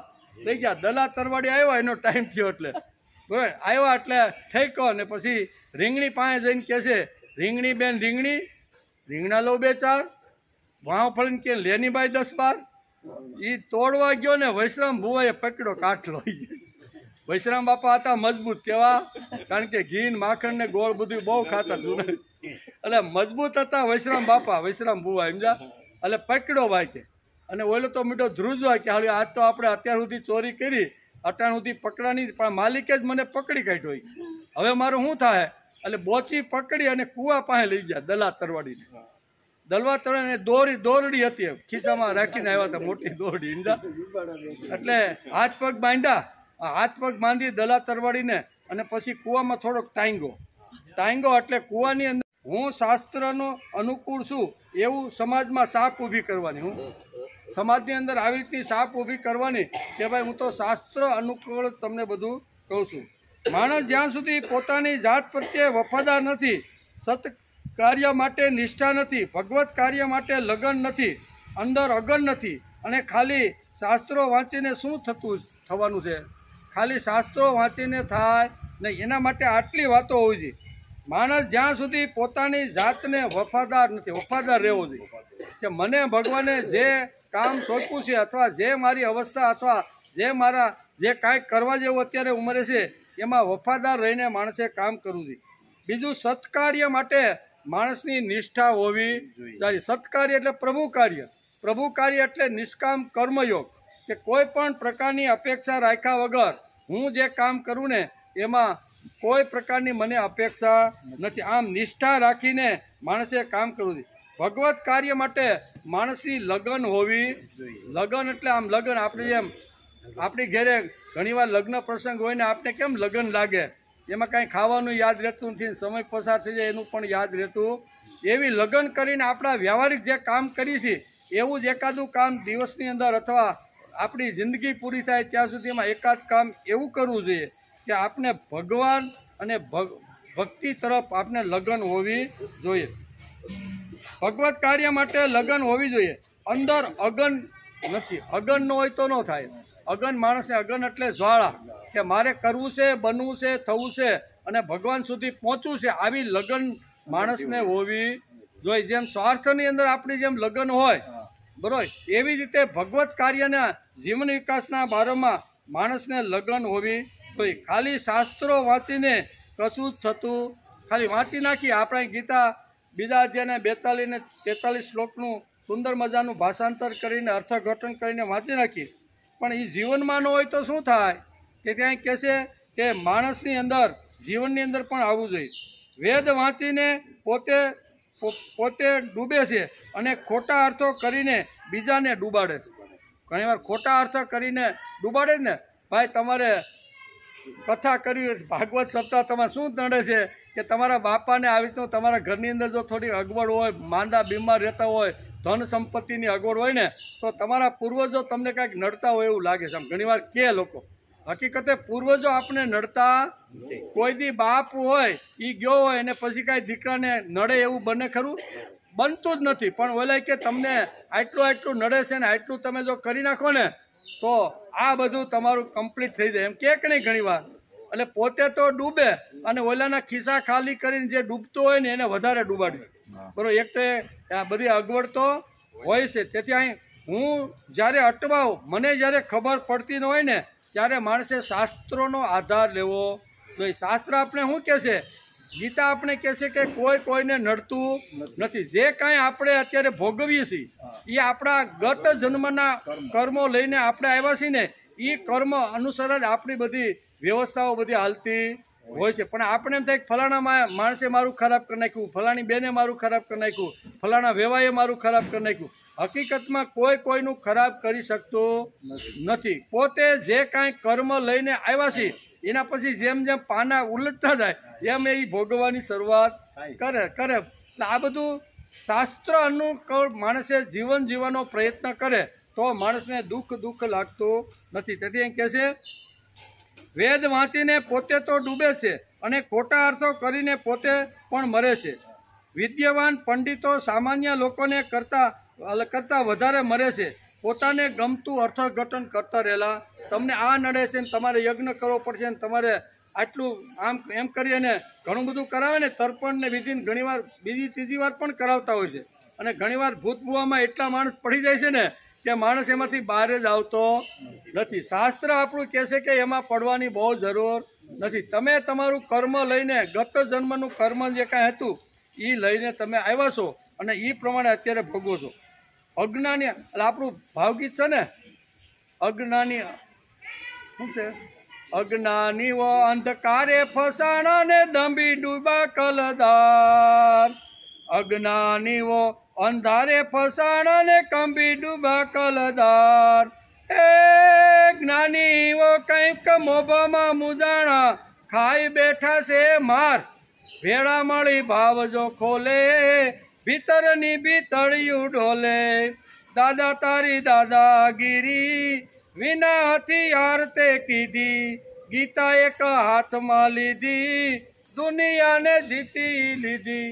થઈ ગયા. દલા તરવાડી આવ્યા, એનો ટાઈમ થયો એટલે બરાબર આવ્યા એટલે ઠેકો. અને પછી રીંગણી પાસે જઈને કહે છે રીંગણી બેન રીંગણા લો 2-4. વાવ ફળીને કે લેનીભાઈ 10-12. એ તોડવા ગયો ને વૈશ્રામ ભુવાએ પકડ્યો કાટલો. વૈશ્રામ બાપા હતા મજબૂત. કેવા? કારણ કે ઘી માખણ ને ગોળ બધું બહુ ખાતા હતું, એટલે મજબૂત હતા વૈશ્રામ બાપા, વૈશ્રામ ભુવા સમજા. એટલે પકડ્યો ભાઈ કે. અને ઓલો તો મીઠો ધ્રુજવા કે હાલ આજ તો આપણે અત્યાર સુધી ચોરી કરી, અટાણ સુધી પકડાની, પણ માલિકે જ મને પકડી કાઢ્યો. હવે મારું શું થાય? એટલે બોચી પકડી અને કૂવા પાસે લઈ ગયા દલા તરવાડીને. દલવા તરવાડીને દોરડી હતી, ખિસ્સામાં રાખીને આવ્યા હતા, મોટી દોરડી સમજા. એટલે હાથ પગ બાંધી દલા તરવાડીને, અને પછી કૂવામાં થોડોક ટાંગો. એટલે કૂવાની અંદર હું શાસ્ત્રનો અનુકૂળ છું એવું સમાજમાં સાપ ઊભી કરવાની. હું સમાજની અંદર આવી રીતની સાપ ઊભી કરવાની કે ભાઈ હું તો શાસ્ત્ર અનુકૂળ તમને બધું કહું છું. માણસ જ્યાં સુધી પોતાની જાત પ્રત્યે વફાદાર નથી, સત કાર્ય માટે નિષ્ઠા નથી, ભગવત કાર્ય માટે લગન નથી, અંદર અગન નથી, અને ખાલી શાસ્ત્રો વાંચીને શું થવાનું છે? ખાલી શાસ્ત્રો વાંચીને થાય નહીં. એના માટે આટલી વાતો હોવી જોઈએ. માણસ જ્યાં સુધી પોતાની જાતને વફાદાર નથી, વફાદાર રહેવો જોઈએ કે મને ભગવાને જે કામ સોંપ્યું છે અથવા જે મારી અવસ્થા અથવા જે કાંઈક કરવા જેવું અત્યારે ઉંમરે છે એમાં વફાદાર રહીને માણસે કામ કરવું જોઈએ. બીજું, સત્કાર્ય માટે માણસની નિષ્ઠા હોવી જોઈએ. સત્કાર્ય એટલે પ્રભુ કાર્ય એટલે નિષ્કામ કર્મયોગ, કે કોઈ પણ પ્રકારની અપેક્ષા રાખ્યા વગર હું જે કામ કરું ને એમાં કોઈ પ્રકારની મને અપેક્ષા નથી. આમ નિષ્ઠા રાખીને માણસે કામ કરવું જોઈએ. ભગવત કાર્ય માટે માણસની લગન હોવી જોઈએ. લગન એટલે આમ લગન, આપણે જેમ આપણી ઘરે ઘણીવાર લગ્ન પ્રસંગ હોય ને આપણે કેમ લગન લાગે, એમાં કાંઈ ખાવાનું યાદ રહેતું નથી, સમય પસાર થઈ જાય એનું પણ યાદ રહેતું. એવી લગન કરીને આપણા વ્યવહારિક જે કામ કરી છે એવું જ એકાદું કામ દિવસની અંદર અથવા આપણી જિંદગી પૂરી થાય ત્યાં સુધીમાં એકાદ કામ એવું કરવું જોઈએ કે આપણે ભગવાન અને ભક્તિ તરફ આપણે લગન હોવી જોઈએ. ભગવત કાર્ય માટે લગન હોવી જોઈએ. અંદર અગન નથી, અગન ન હોય તો ન થાય. અગન માણસને, અગન એટલે જ્વાળા, કે મારે કરવું છે, બનવું છે, થવું છે અને ભગવાન સુધી પહોંચવું છે, આવી લગન માણસને હોવી જોઈએ. જેમ સ્વાર્થની અંદર આપણી જેમ લગન હોય બરોબર, એવી રીતે ભગવત કાર્યના જીવન વિકાસના બારામાં માણસને લગન હોવી જોઈએ. ખાલી શાસ્ત્રો વાંચીને કશું જ થતું, ખાલી વાંચી નાખી આપણે ગીતા બીજા અધ્યાયના 42 ને 43 શ્લોકનું સુંદર મજાનું ભાષાંતર કરીને અર્થઘટન કરીને વાંચી નાખી, પણ એ જીવનમાં ન હોય તો શું થાય કે ત્યાં કહેશે કે માણસની અંદર જીવનની અંદર પણ આવવું જોઈએ. વેદ વાંચીને પોતે ડૂબે છે અને ખોટા અર્થો કરીને બીજાને ડૂબાડે છે. ઘણીવાર ખોટા અર્થ કરીને ડૂબાડે જ ને. ભાઈ તમારે કથા કરવી, ભાગવત સપ્તાહ તમારે શું નડે છે કે તમારા બાપાને આવી રીતનું તમારા ઘરની અંદર જો થોડી અગવડ હોય, માંદા બીમાર રહેતા હોય, ધન સંપત્તિની અગવડ હોય ને તો તમારા પૂર્વજો તમને કાંઈક નડતા હોય એવું લાગે છે. આમ ઘણીવાર કે લોકો હકીકતે પૂર્વજો આપણે નડતા, કોઈ દી બાપ હોય એ ગયો હોય અને પછી કાંઈ દીકરાને નડે એવું બને ખરું? બનતું જ નથી. પણ ઓલા કે તમને આટલું નડે છે ને આટલું તમે જો કરી નાખો ને તો આ બધું તમારું કમ્પ્લીટ થઈ જાય, એમ કે નહીં ઘણીવાર. એટલે પોતે તો ડૂબે અને ઓલાના ખિસ્સા ખાલી કરીને જે ડૂબતો હોય ને એને વધારે ડૂબાડે. બરોબર, એક તો આ બધી અગવડ તો હોય છે. તેથી અહીં હું જ્યારે અટવાઉં, મને જ્યારે ખબર પડતી ન હોય ને ત્યારે માણસે શાસ્ત્રોનો આધાર લેવો જોઈએ. શાસ્ત્ર આપણે શું કહે છે? ગીતા આપણે કહે છે કે કોઈને નડતું નથી. જે કાંઈ આપણે અત્યારે ભોગવીએ છીએ એ આપણા ગત જન્મના કર્મો લઈને આપણે આવ્યા છીએ ને એ કર્મ અનુસાર જ આપણી બધી વ્યવસ્થાઓ બધી હાલતી હોય છે. પણ આપણે એમ થાય કે ફલાણા માણસે મારું ખરાબ કરી નાખ્યું, ફલાણી બેને મારું ખરાબ કરી નાખ્યું, ફલાણા વેવાએ મારું ખરાબ કરી નાખ્યું. હકીકતમાં કોઈનું ખરાબ કરી શકતું નથી. પોતે જે કાંઈ કર્મ લઈને આવ્યા છે એના પછી જેમ જેમ પાના ઉલટતા જાય એમ એ ભોગવવાની શરૂઆત કરે. એટલે આ બધું શાસ્ત્ર અનુકૂળ માણસે જીવન જીવવાનો પ્રયત્ન કરે તો માણસને દુઃખ લાગતું નથી. તેથી એમ કહે છે વેદ વાંચીને પોતે તો ડૂબે છે અને ખોટા અર્થો કરીને પોતે પણ મરે છે. વિદ્યાવાન પંડિતો સામાન્ય લોકોને કરતા વધારે મરે છે. પોતાને ગમતું અર્થઘટન કરતા રહેલા. તમને આ નડે છે ને તમારે યજ્ઞ કરવો પડશે ને તમારે આટલું આમ એમ કરી અને ઘણું બધું કરાવે ને તર્પણ ને વિધિ ઘણીવાર બીજી ત્રીજી વાર પણ કરાવતા હોય છે. અને ઘણીવાર ભૂતભૂવામાં એટલા માણસ પડી જાય છે ને કે માણસ એમાંથી બહાર જ આવતો નથી. શાસ્ત્ર આપણું કહે છે કે એમાં પડવાની બહુ જરૂર નથી. તમે તમારું કર્મ લઈને ગત જન્મનું કર્મ જે કાંઈ હતું એ લઈને તમે આવ્યા છો અને એ પ્રમાણે અત્યારે ભોગવો છો. અજ્ઞાની એટલે આપણું ભાવગીત છે ને, અજ્ઞાની શું છે? અજ્ઞાનીઓ અંધકારે ફસાણા ને દંભી ડૂબા કલદાર. અજ્ઞાનીઓ અંધારે ફસાણા ને કંબી ડૂબા કલદાર. એ જ્ઞાનીઓ કંઈક મોભામાં મુજાણા ખાઈ બેઠા છે માર. ભેળા મળી ભાવ જો ખોલે ભીતરની ભીતળિયું ઢોલે. દાદા તારી દાદાગીરી વિના હથિયાર તે કીધી. ગીતા એક હાથમાં લીધી દુનિયાને જીતી લીધી.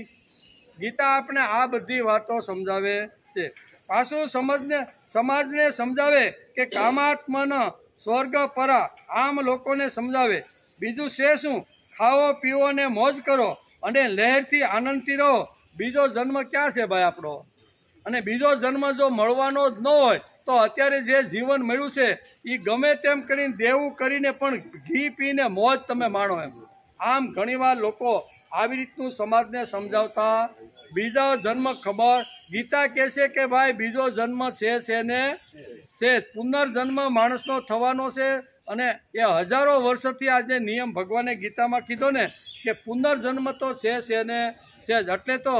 ગીતા આપણે આ બધી વાતો સમજાવે છે. પાછું સમાજને સમજાવે કે કામાત્મન સ્વર્ગ પરા આમ લોકોને સમજાવે. બીજું છે શું? ખાઓ પીવો ને મોજ કરો અને લહેરથી આનંદથી રહો. બીજો જન્મ ક્યાં છે ભાઈ આપણો? અને બીજો જન્મ જો મળવાનો જ ન હોય તો અત્યારે જે જીવન મળ્યું છે એ ગમે તેમ કરીને દેવું કરીને પણ ઘી પીને મોજ તમે માણો એમ. આમ ઘણીવાર લોકો આવી રીતનું સમાજને સમજાવતા બીજો જન્મ ખબર. ગીતા કહે છે કે ભાઈ બીજો જન્મ છે ને છે. પુનર્જન્મ માણસનો થવાનો છે અને એ હજારો વર્ષોથી આ જે નિયમ ભગવાને ગીતામાં કીધો ને કે પુનર્જન્મ તો છે ને છે જ. એટલે તો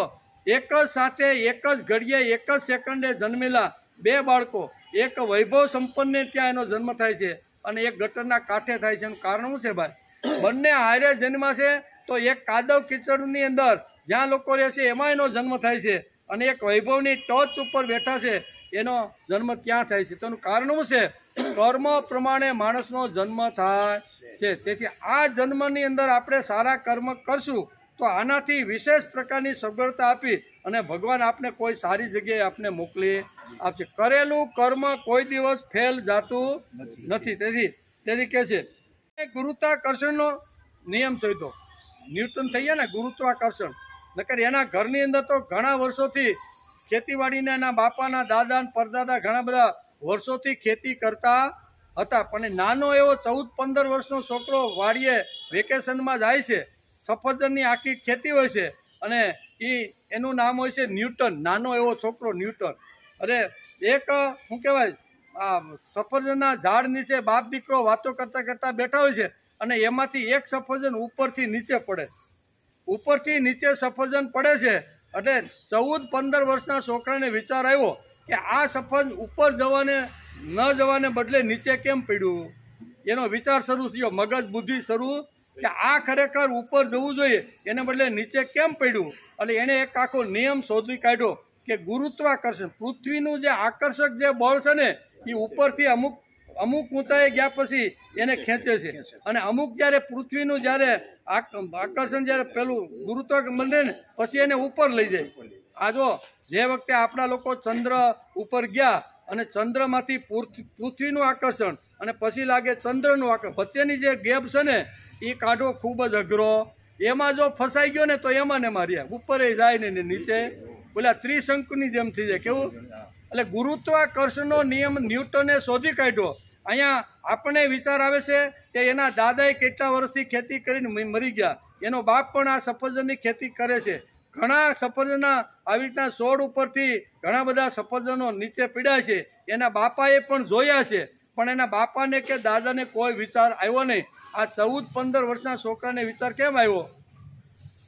એક જ સાથે એક જ ઘડીએ એક જ સેકન્ડે જન્મેલા બે બાળકો, એક વૈભવ સંપન્નને ત્યાં એનો જન્મ થાય છે અને એક ગટરના કાંઠે થાય છે. એનું કારણ શું છે ભાઈ? બંને હારે જન્મા છે તો એક કાદવ કીચડની અંદર જ્યાં લોકો રહે છે એમાં એનો જન્મ થાય છે અને એક વૈભવની ટોચ ઉપર બેઠા છે એનો જન્મ ક્યાં થાય છે? તેનું કારણ શું છે? કર્મ પ્રમાણે માણસનો જન્મ થાય છે. તેથી આ જન્મની અંદર આપણે સારા કર્મ કરશું તો આનાથી વિશેષ પ્રકારની સગવડતા આપી અને ભગવાન આપને કોઈ સારી જગ્યાએ આપને મોકલી આપશે. કરેલું કર્મ કોઈ દિવસ ફેલ જાતું નથી. તેથી કહે છે ગુરુત્વાકર્ષણનો નિયમ શોધ્યો. ન્યૂટન થઈ ગયા ને ગુરુત્વાકર્ષણ. નકર એના ઘરની અંદર તો ઘણા વર્ષોથી ખેતીવાડીને એના બાપાના દાદા પરદાદા ઘણા બધા વર્ષોથી ખેતી કરતા હતા. પણ નાનો એવો 14-15 વર્ષનો છોકરો વાડીએ વેકેશનમાં જાય છે. સફરજનની આખી ખેતી હોય છે અને એનું નામ હોય છે ન્યૂટન. નાનો એવો છોકરો ન્યૂટન. અરે એક શું કહેવાય આ સફરજનના ઝાડ નીચે બાપ દીકરો વાતો કરતા કરતા બેઠા હોય છે અને એમાંથી એક સફરજન ઉપરથી નીચે પડે. ઉપરથી નીચે સફરજન પડે છે એટલે 14-15 વર્ષના છોકરાને વિચાર આવ્યો કે આ સફરજન ઉપર ન જવાને બદલે નીચે કેમ પડ્યું? એનો વિચાર શરૂ થયો, મગજ બુદ્ધિ શરૂ કે આ ખરેખર ઉપર જવું જોઈએ એને બદલે નીચે કેમ પડ્યું? એટલે એણે એક આખો નિયમ શોધી કાઢ્યો કે ગુરુત્વાકર્ષણ, પૃથ્વીનું જે આકર્ષક જે બળ છે ને એ ઉપરથી અમુક ઊંચાઈએ ગયા પછી એને ખેંચે છે અને અમુક જ્યારે પૃથ્વીનું જ્યારે આકર્ષણ જ્યારે પેલું ગુરુત્વાકર્ષણ બંધે ને પછી એને ઉપર લઈ જાય. આ જો જે વખતે આપણા લોકો ચંદ્ર ઉપર ગયા અને ચંદ્રમાંથી પૃથ્વીનું આકર્ષણ અને પછી લાગે ચંદ્રનું આકર્ષણ, વચ્ચેની જે ગેપ છે ને એ કાઢવો ખૂબ જ અઘરો. એમાં જો ફસાઈ ગયો ને તો એમાં ને એમાં રહ્યા, ઉપર જાય ને નીચે બોલ્યા ત્રિશંકુની જેમ થઈ જાય. કેવું? એટલે ગુરુત્વાકર્ષણનો નિયમ ન્યૂટને શોધી કાઢ્યો. અહીંયા આપણને વિચાર આવે છે કે એના દાદાએ કેટલા વર્ષથી ખેતી કરીને મરી ગયા, એનો બાપ પણ આ સફરજનની ખેતી કરે છે. ઘણા સફરજનના આવી રીતના છોડ ઉપરથી ઘણા બધા સફરજનો નીચે પીડ્યા છે. એના બાપાએ પણ જોયા છે પણ એના બાપાને કે દાદાને કોઈ વિચાર આવ્યો નહીં. આ 14-15 વર્ષના છોકરાને વિચાર કેમ આવ્યો?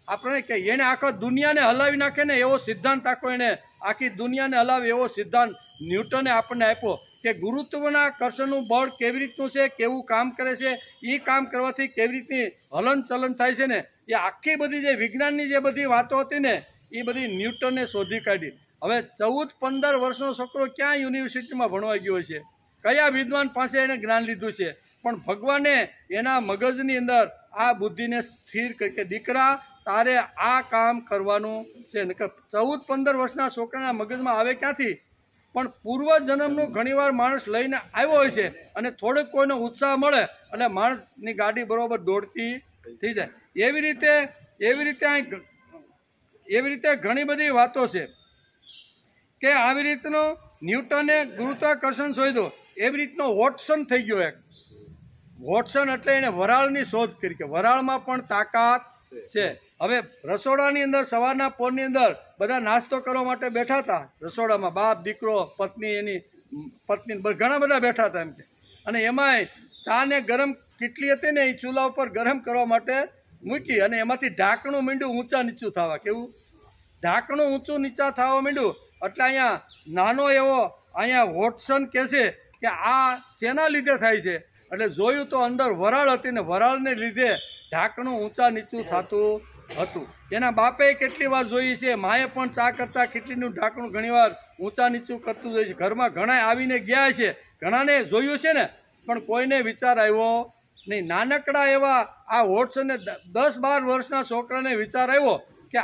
આપણે કે એને આખો દુનિયાને હલાવી નાખે ને એવો સિદ્ધાંત આખો એને આખી દુનિયાને હલાવે એવો સિદ્ધાંત ન્યૂટને આપણને આપ્યો કે ગુરુત્વના કર્ષણનું બળ કેવી રીતનું છે, કેવું કામ કરે છે, એ કામ કરવાથી કેવી રીતની હલનચલન થાય છે ને એ આખી બધી જે વિજ્ઞાનની જે બધી વાતો હતી ને એ બધી ન્યૂટને શોધી કાઢી. હવે 14-15 વર્ષનો છોકરો ક્યાં યુનિવર્સિટીમાં ભણવા ગયો છે? કયા વિદ્વાન પાસે એને જ્ઞાન લીધું છે? પણ ભગવાને એના મગજની અંદર આ બુદ્ધિને સ્થિર કરી કે દીકરા તારે આ કામ કરવાનું છે. 14-15 વર્ષના છોકરાના મગજમાં આવે ક્યાંથી? પણ પૂર્વજન્મનું ઘણીવાર માણસ લઈને આવ્યો હોય છે અને થોડોક કોઈનો ઉત્સાહ મળે એટલે માણસની ગાડી બરોબર દોડતી થઈ જાય. એવી રીતે ઘણી બધી વાતો છે કે આવી રીતનો ન્યૂટને ગુરુત્વાકર્ષણ શોધ્યો. એવી રીતનો વોટસન થઈ ગયો એક. વોટસન એટલે એને વરાળની શોધ કરી કે વરાળમાં પણ તાકાત છે. હવે રસોડાની અંદર સવારના પોરની અંદર બધા નાસ્તો કરવા માટે બેઠા હતા. રસોડામાં બાપ દીકરો પત્ની એની પત્ની ઘણા બધા બેઠા હતા એમ કે. અને એમાંય ચા ને ગરમ કેટલી હતી ને એ ચૂલા ઉપર ગરમ કરવા માટે મૂકી અને એમાંથી ઢાંકણું માંડ્યું ઊંચા નીચું થવા. કેવું? ઢાંકણું ઊંચું નીચા થવા માંડ્યું એટલે અહીંયા નાનો એવો અહીંયા વોટસન કહે છે કે આ શેના લીધે થાય છે? એટલે જોયું તો અંદર વરાળ હતી ને વરાળને લીધે ઢાંકણું ઊંચા નીચું થતું હતું. એના બાપે કેટલી વાર જોઈ છે, માએ પણ ચા કરતા કેટલીનું ઢાંકણું ઘણીવાર ઊંચા નીચું કરતું હોય છે. ઘરમાં ઘણા આવીને ગયા છે, ઘણાને જોયું છે ને પણ કોઈને વિચાર આવ્યો નહીં. નાનકડા એવા આ વોટસને 10-12 વર્ષના છોકરાને વિચાર આવ્યો કે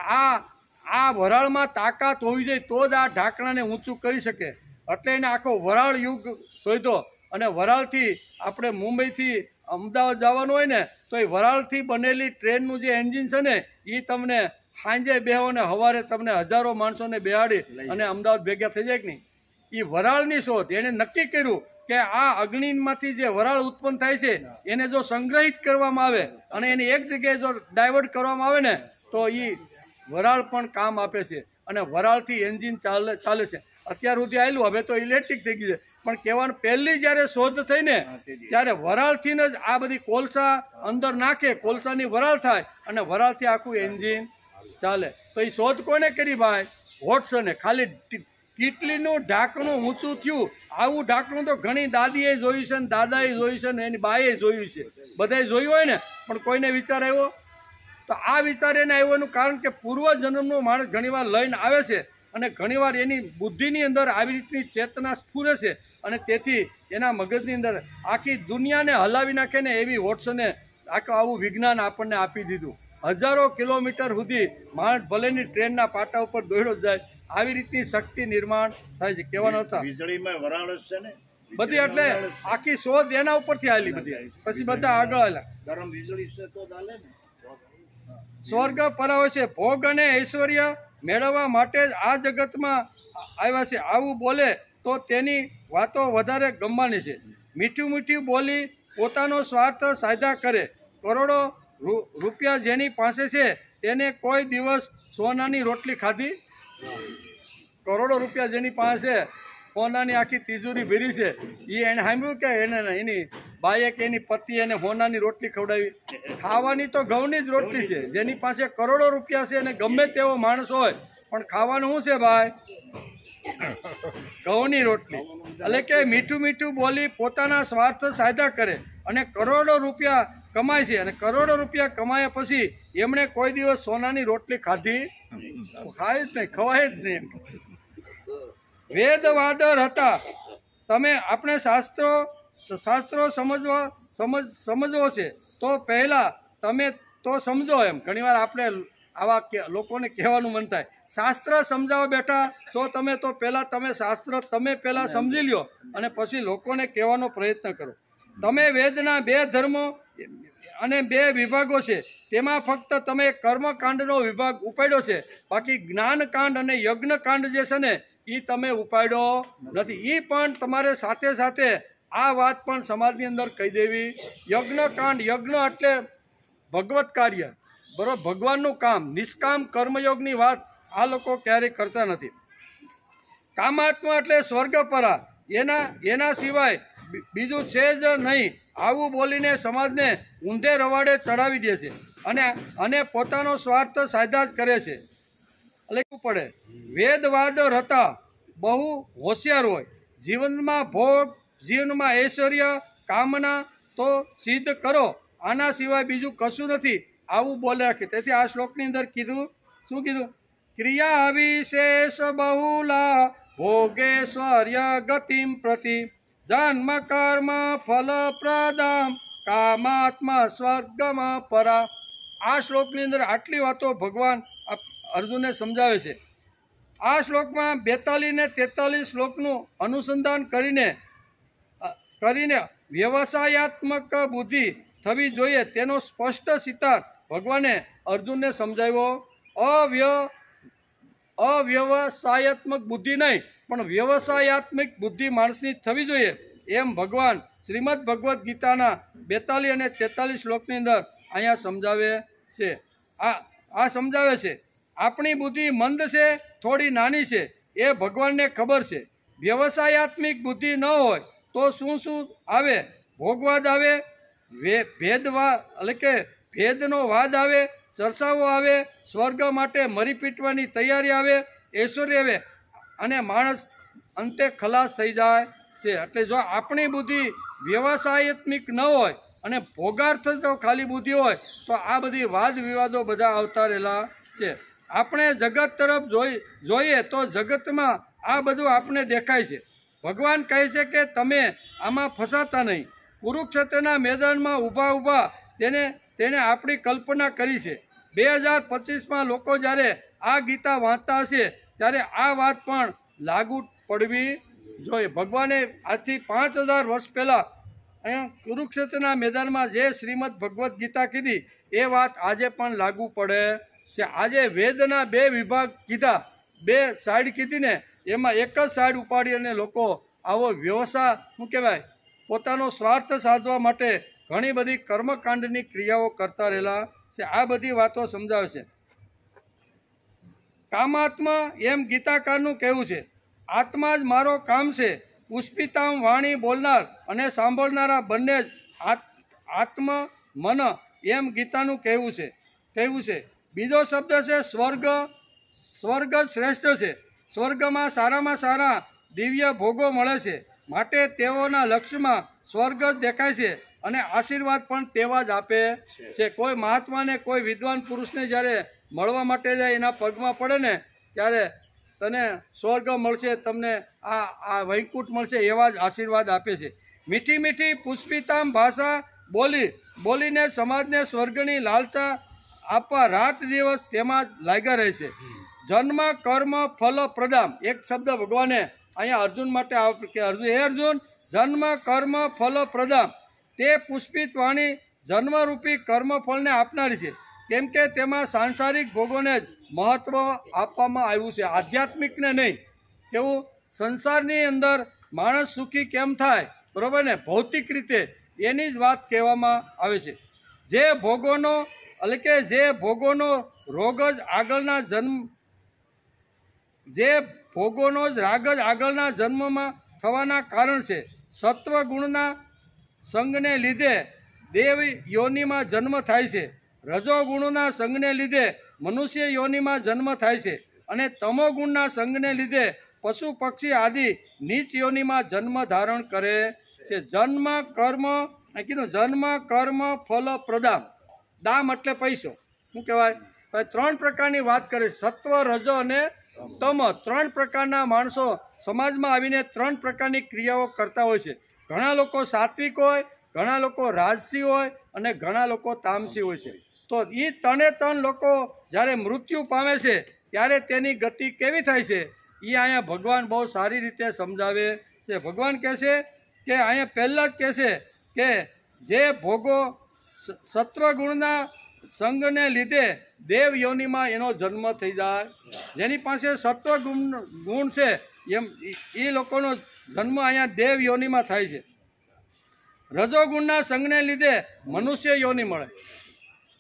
આ વરાળમાં તાકાત હોવી જોઈએ તો જ આ ઢાંકણાને ઊંચું કરી શકે. એટલે એને આખો વરાળ યુગ શોધ્યો અને વરાળથી આપણે મુંબઈથી અમદાવાદ જવાનું હોય ને તો એ વરાળથી બનેલી ટ્રેનનું જે એન્જિન છે ને એ તમને સાંજે બેહો ને સવારે તમને હજારો માણસોને બેહાડી અને અમદાવાદ ભેગા થઈ જાય કે નહીં. એ વરાળની શોધ એણે નક્કી કર્યું કે આ અગ્નિમાંથી જે વરાળ ઉત્પન્ન થાય છે એને જો સંગ્રહિત કરવામાં આવે અને એની એક જગ્યાએ જો ડાયવર્ટ કરવામાં આવે ને તો એ વરાળ પણ કામ આપે છે અને વરાળથી એન્જિન ચાલે છે. અત્યાર સુધી આવેલું, હવે તો ઇલેક્ટ્રિક થઈ ગયું છે, પણ કહેવાનું પહેલી જ્યારે શોધ થઈ ને ત્યારે વરાળથી જ આ બધી કોલસા અંદર નાખે, કોલસાની વરાળ થાય અને વરાળથી આખું એન્જિન ચાલે. તો એ શોધ કોને કરી ભાઈ? વોટસને. ખાલી કીટલીનું ઢાંકણું ઊંચું થયું, આવું ઢાંકણું તો ઘણી દાદીએ જોયું છે ને દાદાએ જોયું છે ને એની બાએ જોયું છે, બધાએ જોયું હોય ને, પણ કોઈને વિચાર આવ્યો? તો આ વિચાર એને આવ્યો એનું કારણ કે પૂર્વજન્મનો માણસ ઘણીવાર લઈને આવે છે અને ઘણીવાર એની બુદ્ધિની અંદર આવી રીતની ચેતના સ્ફુરે છે અને તેથી એના મગજની અંદર આખી દુનિયાને હલાવી નાખે ને એવી વોટસને આવું વિજ્ઞાન આપણને આપી દીધું. હજારો કિલોમીટર સુધી માણસ ભલેની ટ્રેનના પાટા ઉપર દોડ્યો જાય, આવી રીતની શક્તિ નિર્માણ થાય છે. કહેવાનો હતા વીજળીમાં વરાળ છે ને બધી, એટલે આખી શોધ એના ઉપરથી આવેલી બધી. પછી બધા આગળ આવેલા. ગરમ વીજળી છે તો ચાલે ને. સ્વર્ગ પરાવે છે, ભોગ અને ઐશ્વર્ય મેળવવા માટે જ આ જગતમાં આવ્યા છે. આવું બોલે તો તેની વાતો વધારે ગમવાની છે. મીઠું મીઠું બોલી પોતાનો સ્વાર્થ સાધ્યા કરે. કરોડો રૂપિયા જેની પાસે છે તેને કોઈ દિવસ સોનાની રોટલી ખાધી? કરોડો રૂપિયા જેની પાસે સોનાની આખી તિજોરી ભરી છે, એને સાંભળ્યું કે એને એની બાઈએ કે એની પતિ એને સોનાની રોટલી ખવડાવી? ખાવાની તો ઘઉંની જ રોટલી છે. જેની પાસે કરોડો રૂપિયા છે અને ગમે તેવો માણસ હોય પણ ખાવાનું શું છે ભાઈ? ઘઉંની રોટલી. એટલે કે મીઠું મીઠું બોલી પોતાના સ્વાર્થ સાધ્યા કરે અને કરોડો રૂપિયા કમાય છે. અને કરોડો રૂપિયા કમાયા પછી એમણે કોઈ દિવસ સોનાની રોટલી ખાધી? ખાય જ નહીં, ખવાય જ નહીં. વેદવાદર હતા તમે આપણે શાસ્ત્રો સમજવો છે તો પહેલા તમે તો સમજો. એમ ઘણીવાર આપણે આવા લોકોને કહેવાનું મન થાય, શાસ્ત્ર સમજાવવા બેઠા છો તમે તો પહેલાં તમે શાસ્ત્ર તમે પહેલાં સમજી લ્યો અને પછી લોકોને કહેવાનો પ્રયત્ન કરો. તમે વેદના 2 ધર્મો અને 2 વિભાગો છે તેમાં ફક્ત તમે કર્મકાંડનો વિભાગ ઉપાડ્યો છે, બાકી જ્ઞાનકાંડ અને યજ્ઞકાંડ જે છે ને એ તમે ઉપાડ્યો નથી. એ પણ તમારે સાથે સાથે આ વાત પણ સમાજની અંદર કહી દેવી. યજ્ઞકાંડ, યજ્ઞ એટલે ભગવત કાર્ય, બરાબર, ભગવાનનું કામ, નિષ્કામ કર્મયોગની વાત આ લોકો ક્યારેય કરતા નથી. કામાત્મા એટલે સ્વર્ગપરા, એના સિવાય બીજું છે જ નહીં. આવું બોલીને સમાજને ઊંધે રવાડે ચડાવી દે છે અને પોતાનો સ્વાર્થ સાધ્યા જ કરે છે. એટલે પડે વેદવાદર હતા બહુ હોશિયાર હોય. જીવનમાં ભોગ, જીવનમાં ઐશ્વર્ય, કામના તો સિદ્ધ કરો, આના સિવાય બીજું કશું નથી, આવું બોલે રાખે. તેથી આ શ્લોકની અંદર કીધું, શું કીધું? ક્રિયા વિશેષ બહુલા ભોગેશ્વર્ય ગતિમ પ્રતિ જન્મ કર્મ ફલ પ્રદામ કામાત્મા સ્વર્ગમાં પરા. આ શ્લોકની અંદર આટલી વાતો ભગવાન અર્જુનને સમજાવે છે. આ શ્લોકમાં 42 ને 43 શ્લોકનું અનુસંધાન કરીને વ્યવસાયાત્મક બુદ્ધિ થવી જોઈએ તેનો સ્પષ્ટ સિતાર ભગવાને અર્જુનને સમજાવ્યો. અવ્યવસાયાત્મક બુદ્ધિ નહીં પણ વ્યવસાયાત્મક બુદ્ધિ માણસની થવી જોઈએ એમ ભગવાન શ્રીમદ ભગવદ્ ગીતાના 42 અને 43 શ્લોકની અંદર અહીંયા સમજાવે છે. આ સમજાવે છે આપણી બુદ્ધિ મંદ છે, થોડી નાની છે, એ ભગવાનને ખબર છે. વ્યવસાયાત્મક બુદ્ધિ ન હોય તો શું આવે? ભોગવાદ આવે, ભેદવાદ એટલે કે ભેદનો વાદ આવે, ચર્ચાઓ આવે, સ્વર્ગ માટે મરી પીટવાની તૈયારી આવે, ઐશ્વર્ય આવે અને માણસ અંતે ખલાસ થઈ જાય છે. એટલે જો આપણી બુદ્ધિ વ્યવસાયાત્મક ન હોય અને ભોગાર્થ જો ખાલી બુદ્ધિ હોય તો આ બધી વાદ વિવાદો બધા આવતા રહેલા છે. આપણે જગત તરફ જોઈએ તો જગતમાં આ બધું આપણે દેખાય છે. ભગવાન કહે છે કે તમે આમાં ફસાતા નહીં. કુરુક્ષેત્રના મેદાનમાં ઊભા તેણે આપણી કલ્પના કરી છે. 2025માં લોકો જ્યારે આ ગીતા વાંચતા હશે ત્યારે આ વાત પણ લાગુ પડવી જોઈએ. ભગવાને આજથી 5000 વર્ષ પહેલાં અહીંયા કુરુક્ષેત્રના મેદાનમાં જે શ્રીમદ ભગવદ્ ગીતા કીધી એ વાત આજે પણ લાગુ પડે છે. આજે વેદના 2 વિભાગ કીધા, 2 સાઈડ કીધી ને, એમાં એક જ સાઈડ ઉપાડી અને લોકો આવો વ્યવસાય શું કહેવાય પોતાનો સ્વાર્થ સાધવા માટે ઘણી બધી કર્મકાંડની ક્રિયાઓ કરતા રહેલા છે. આ બધી વાતો સમજાવે છે. કામાત્મા એમ ગીતાકારનું કહેવું છે. આત્મા જ મારો કામ છે. પુષ્પિતામ વાણી બોલનાર અને સાંભળનારા બંને જ આત્મ મન એમ ગીતાનું કહેવું છે. બીજો શબ્દ છે સ્વર્ગ. સ્વર્ગ શ્રેષ્ઠ છે. સ્વર્ગમાં સારામાં સારા દિવ્ય ભોગો મળે છે, માટે તેઓના લક્ષ્યમાં સ્વર્ગ જ દેખાય છે અને આશીર્વાદ પણ તેવા જ આપે છે. કોઈ મહાત્માને કોઈ વિદ્વાન પુરુષને જ્યારે મળવા માટે જાય, એના પગમાં પડે ને ત્યારે તને સ્વર્ગ મળશે, તમને આ વૈકુંઠ મળશે, એવા જ આશીર્વાદ આપે છે. મીઠી મીઠી પુષ્પિતામ ભાષા બોલીને સમાજને સ્વર્ગની લાલચા આપવા રાત દિવસ તેમાં જ લાગ્યા રહે છે. જન્મ કર્મ ફલ પ્રદામ એક શબ્દ ભગવાને અહીંયા અર્જુન માટે કે અર્જુન જન્મ કર્મ ફલ પ્રદામ, તે પુષ્પિત વાણી જન્મરૂપી કર્મફળને આપનારી છે. કેમ કે તેમાં સાંસારિક ભોગોને જ મહત્વ આપવામાં આવ્યું છે, આધ્યાત્મિકને નહીં. કેવું સંસારની અંદર માણસ સુખી કેમ થાય, બરાબર ને, ભૌતિક રીતે એની જ વાત કહેવામાં આવે છે. જે ભોગોનો રોગ જ આગળના જન્મ રાગ જ આગળના જન્મમાં થવાના કારણ છે. સત્વ ગુણના સંગને લીધે દેવ યોનિમાં જન્મ થાય છે. રજોગુણના સંગને લીધે મનુષ્ય યોનિમાં જન્મ થાય છે અને તમોગુણના સંગને લીધે પશુ પક્ષી આદિ નીચ યોનિમાં જન્મ ધારણ કરે છે. જન્મ કર્મ ફલ પ્રદામ. દામ એટલે પૈસો. શું કહેવાય? 3 પ્રકારની વાત કરે. સત્વ, રજો અને તમ. 3 પ્રકારના માણસો સમાજમાં આવીને 3 પ્રકારની ક્રિયાઓ કરતા હોય છે. ઘણા લોકો સાત્વિક હોય, ઘણા લોકો રાજસી હોય અને ઘણા લોકો તામસી હોય છે. તો એ 3 લોકો જ્યારે મૃત્યુ પામે છે ત્યારે તેની ગતિ કેવી થાય છે એ અહીંયા ભગવાન બહુ સારી રીતે સમજાવે છે. ભગવાન કહે છે કે અહીંયા પહેલાં જ કહે છે કે જે ભોગો સત્વગુણના સંગને લીધે દેવ યોનિમાં એનો જન્મ થઈ જાય, જેની પાસે ગુણ છે એમ એ લોકોનો જન્મ અહીંયા દેવ યોનિમાં થાય છે. રજોગુણના સંગને લીધે મનુષ્ય યોનિ મળે.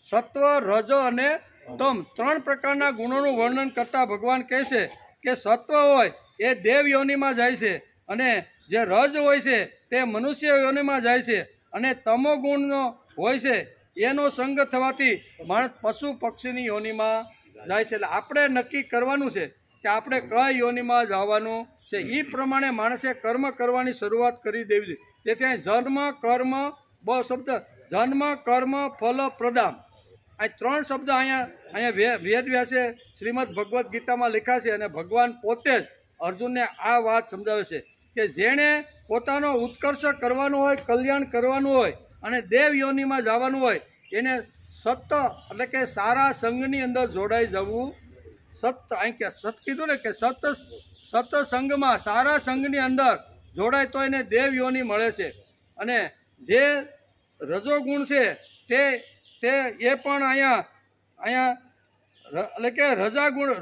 સત્વ, રજો અને તમ 3 પ્રકારના ગુણોનું વર્ણન કરતા ભગવાન કહે છે કે સત્વ હોય એ દેવ યોનિમાં જાય છે અને જે રજ હોય છે તે મનુષ્ય યોનિમાં જાય છે અને તમો ગુણનો હોય છે એનો સંગ થવાથી માણસ પશુ પક્ષીની યોનિમાં જાય છે. એટલે આપણે નક્કી કરવાનું છે કે આપણે કઈ યોનિમાં જવાનું છે. એ પ્રમાણે માણસે કર્મ કરવાની શરૂઆત કરી દેવી છે. તેથી જન્મ કર્મ જન્મ કર્મ ફલ પ્રદામ, આ 3 શબ્દ અહીંયા વેદ વ્યાસે શ્રીમદ ભગવદ્ ગીતામાં લખ્યા છે અને ભગવાન પોતે જ અર્જુનને આ વાત સમજાવે છે કે જેણે પોતાનો ઉત્કર્ષ કરવાનો હોય, કલ્યાણ કરવાનું હોય અને દેવ યોનિમાં જવાનું હોય એને એટલે કે સારા સંઘની અંદર જોડાઈ જવું. અહીં કે સત કીધું ને કે સત્સંગમાં સારા સંઘની અંદર જોડાય તો એને દેવ યોનિ મળે છે. અને જે રજોગુણ છે તે એ પણ અહીંયા એટલે કે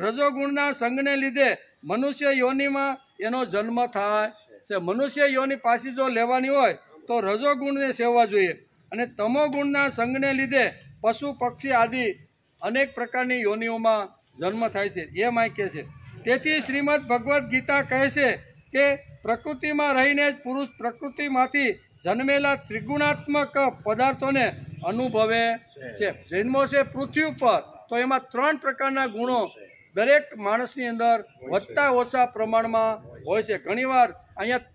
રજોગુણના સંગને લીધે મનુષ્ય યોનિમાં એનો જન્મ થાય છે. મનુષ્ય યોનિ પાછી જો લેવાની હોય તો રજોગુણને સેવવા જોઈએ અને તમોગુણના સંગને લીધે પશુ પક્ષી આદિ અનેક પ્રકારની યોનિઓમાં જન્મ થાય છે. એમ અહીં કહે છે. તેથી શ્રીમદ ભગવદ્ ગીતા કહે છે કે પ્રકૃતિમાં રહીને જ પુરુષ પ્રકૃતિમાંથી જન્મેલા ત્રિગુણાત્મક પદાર્થોને અનુભવે છે. જન્મો છે પૃથ્વી ઉપર તો એમાં 3 પ્રકારના ગુણો દરેક માણસની અંદર વધતા ઓછા પ્રમાણમાં હોય છે. ઘણીવાર અહીંયા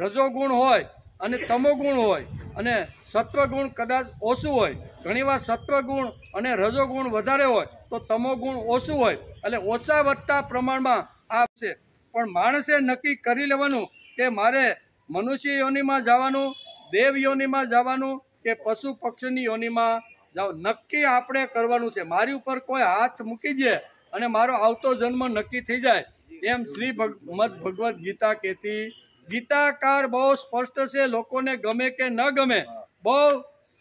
રજોગુણ હોય અને તમોગુણ હોય અને સત્વગુણ કદાચ ઓછું હોય. ઘણીવાર સત્વગુણ અને રજોગુણ વધારે હોય તો તમોગુણ ઓછું હોય. એટલે ઓછા વધતા પ્રમાણમાં આ છે. પણ માણસે નક્કી કરી લેવાનું કે મારે મનુષ્ય યોનિમાં જવાનું, દેવ યોનિમાં જવાનું કે પશુ પક્ષીની યોનિમાં જવાનું. નક્કી આપણે કરવાનું છે. મારી ઉપર કોઈ હાથ મૂકી દે અને મારો આવતો જન્મ નક્કી થઈ જાય એમ શ્રી ભગવદ્ ગીતા કહેતી ગીતાકાર બહુ સ્પષ્ટ છે, લોકોને ગમે કે ન ગમે, બહુ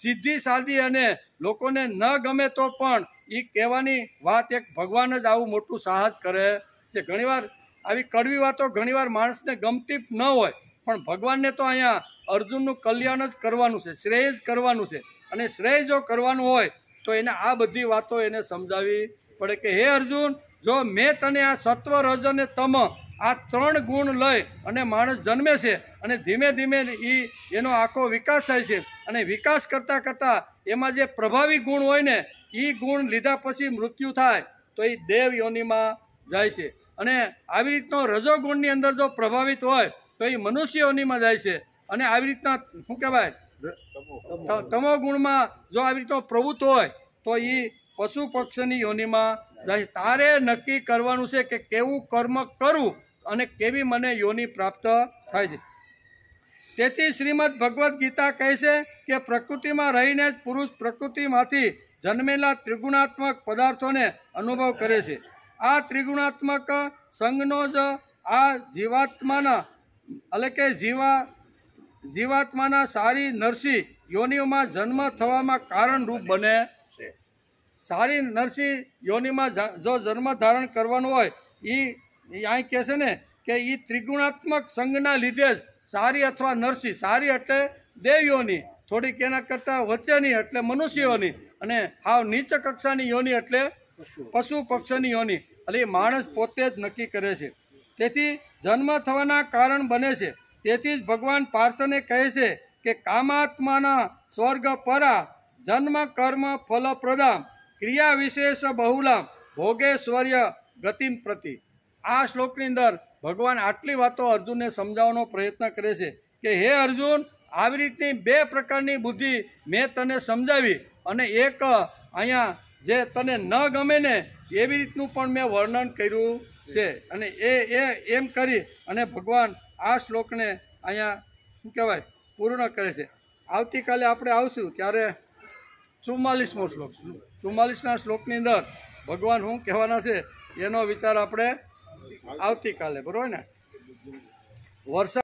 સીધી સાદી અને લોકોને ન ગમે તો પણ એ કહેવાની વાત એક ભગવાન જ આવું મોટું સાહસ કરે છે. ઘણીવાર આવી કડવી વાતો ઘણીવાર માણસને ગમતી ન હોય, પણ ભગવાનને તો અહીંયા અર્જુનનું કલ્યાણ જ કરવાનું છે, શ્રેય જ કરવાનું છે. અને શ્રેય જો કરવાનું હોય તો એને આ બધી વાતો એને સમજાવવી પડે કે હે અર્જુન, જો મેં તને આ સત્વ, રજ અને તમ આ 3 ગુણ લઈ અને માણસ જન્મે છે અને ધીમે ધીમે એનો આખો વિકાસ થાય છે, અને વિકાસ કરતાં કરતાં એમાં જે પ્રભાવી ગુણ હોય ને એ ગુણ લીધા પછી મૃત્યુ થાય તો એ દેવ યોનિમાં જાય છે. અને આવી રીતનો રજોગુણની અંદર જો પ્રભાવિત હોય તો એ મનુષ્ય યોનિમાં જાય છે. અને આવી રીતના શું કહેવાય તમો ગુણમાં જો આવી રીતનો પ્રવૃત્ત હોય તો એ પશુ પક્ષીની યોનિમાં જાય. તારે નક્કી કરવાનું છે કે કેવું કર્મ કરું અને કેવી મને યોનિ પ્રાપ્ત થાય છે. તેથી શ્રીમદ ભગવદ્ ગીતા કહે છે કે પ્રકૃતિમાં રહીને જ પુરુષ પ્રકૃતિમાંથી જન્મેલા ત્રિગુણાત્મક પદાર્થોને અનુભવ કરે છે. આ ત્રિગુણાત્મક સંગનો જ આ જીવાત્માના એટલે કે જીવાત્માના સારી નરસી યોનિઓમાં જન્મ થવામાં કારણરૂપ બને છે. સારી નરસી યોનિમાં જો જન્મ ધારણ કરવાનું હોય એ અહીં કહે છે ને કે એ ત્રિગુણાત્મક સંગના લીધે જ સારી અથવા નરસી, સારી એટલે દેવ યોની, થોડીક એના કરતાં વચ્ચેની એટલે મનુષ્ય યોની, અને હાવ નીચ કક્ષાની યોની એટલે પશુ પક્ષીની યોની. એટલે એ માણસ પોતે જ નક્કી કરે છે. તેથી જન્મ થવાના કારણ બને છે. તેથી જ ભગવાન પાર્થને કહે છે કે કામાત્માના સ્વર્ગ પરા જન્મ કર્મ ફલપ્રદામ ક્રિયા વિશેષ બહુલામ ભોગેશ્વર્ય ગતિમ પ્રતિ. આ શ્લોકની અંદર ભગવાન આટલી વાતો અર્જુનને સમજાવવાનો પ્રયત્ન કરે છે કે હે અર્જુન, આવી રીતની 2 પ્રકારની બુદ્ધિ મેં તને સમજાવી, અને એક અહીંયા જે તને ન ગમે ને એવી રીતનું પણ મેં વર્ણન કર્યું છે. અને એમ કરી અને ભગવાન આ શ્લોકને અહીંયા શું કહેવાય પૂર્ણ કરે છે. આવતીકાલે આપણે આવશું ત્યારે 44મો શ્લોક, 44ના શ્લોકની અંદર ભગવાન શું કહેવાના છે એનો વિચાર આપણે આવતીકાલે, બરોબર ને? વરસાદ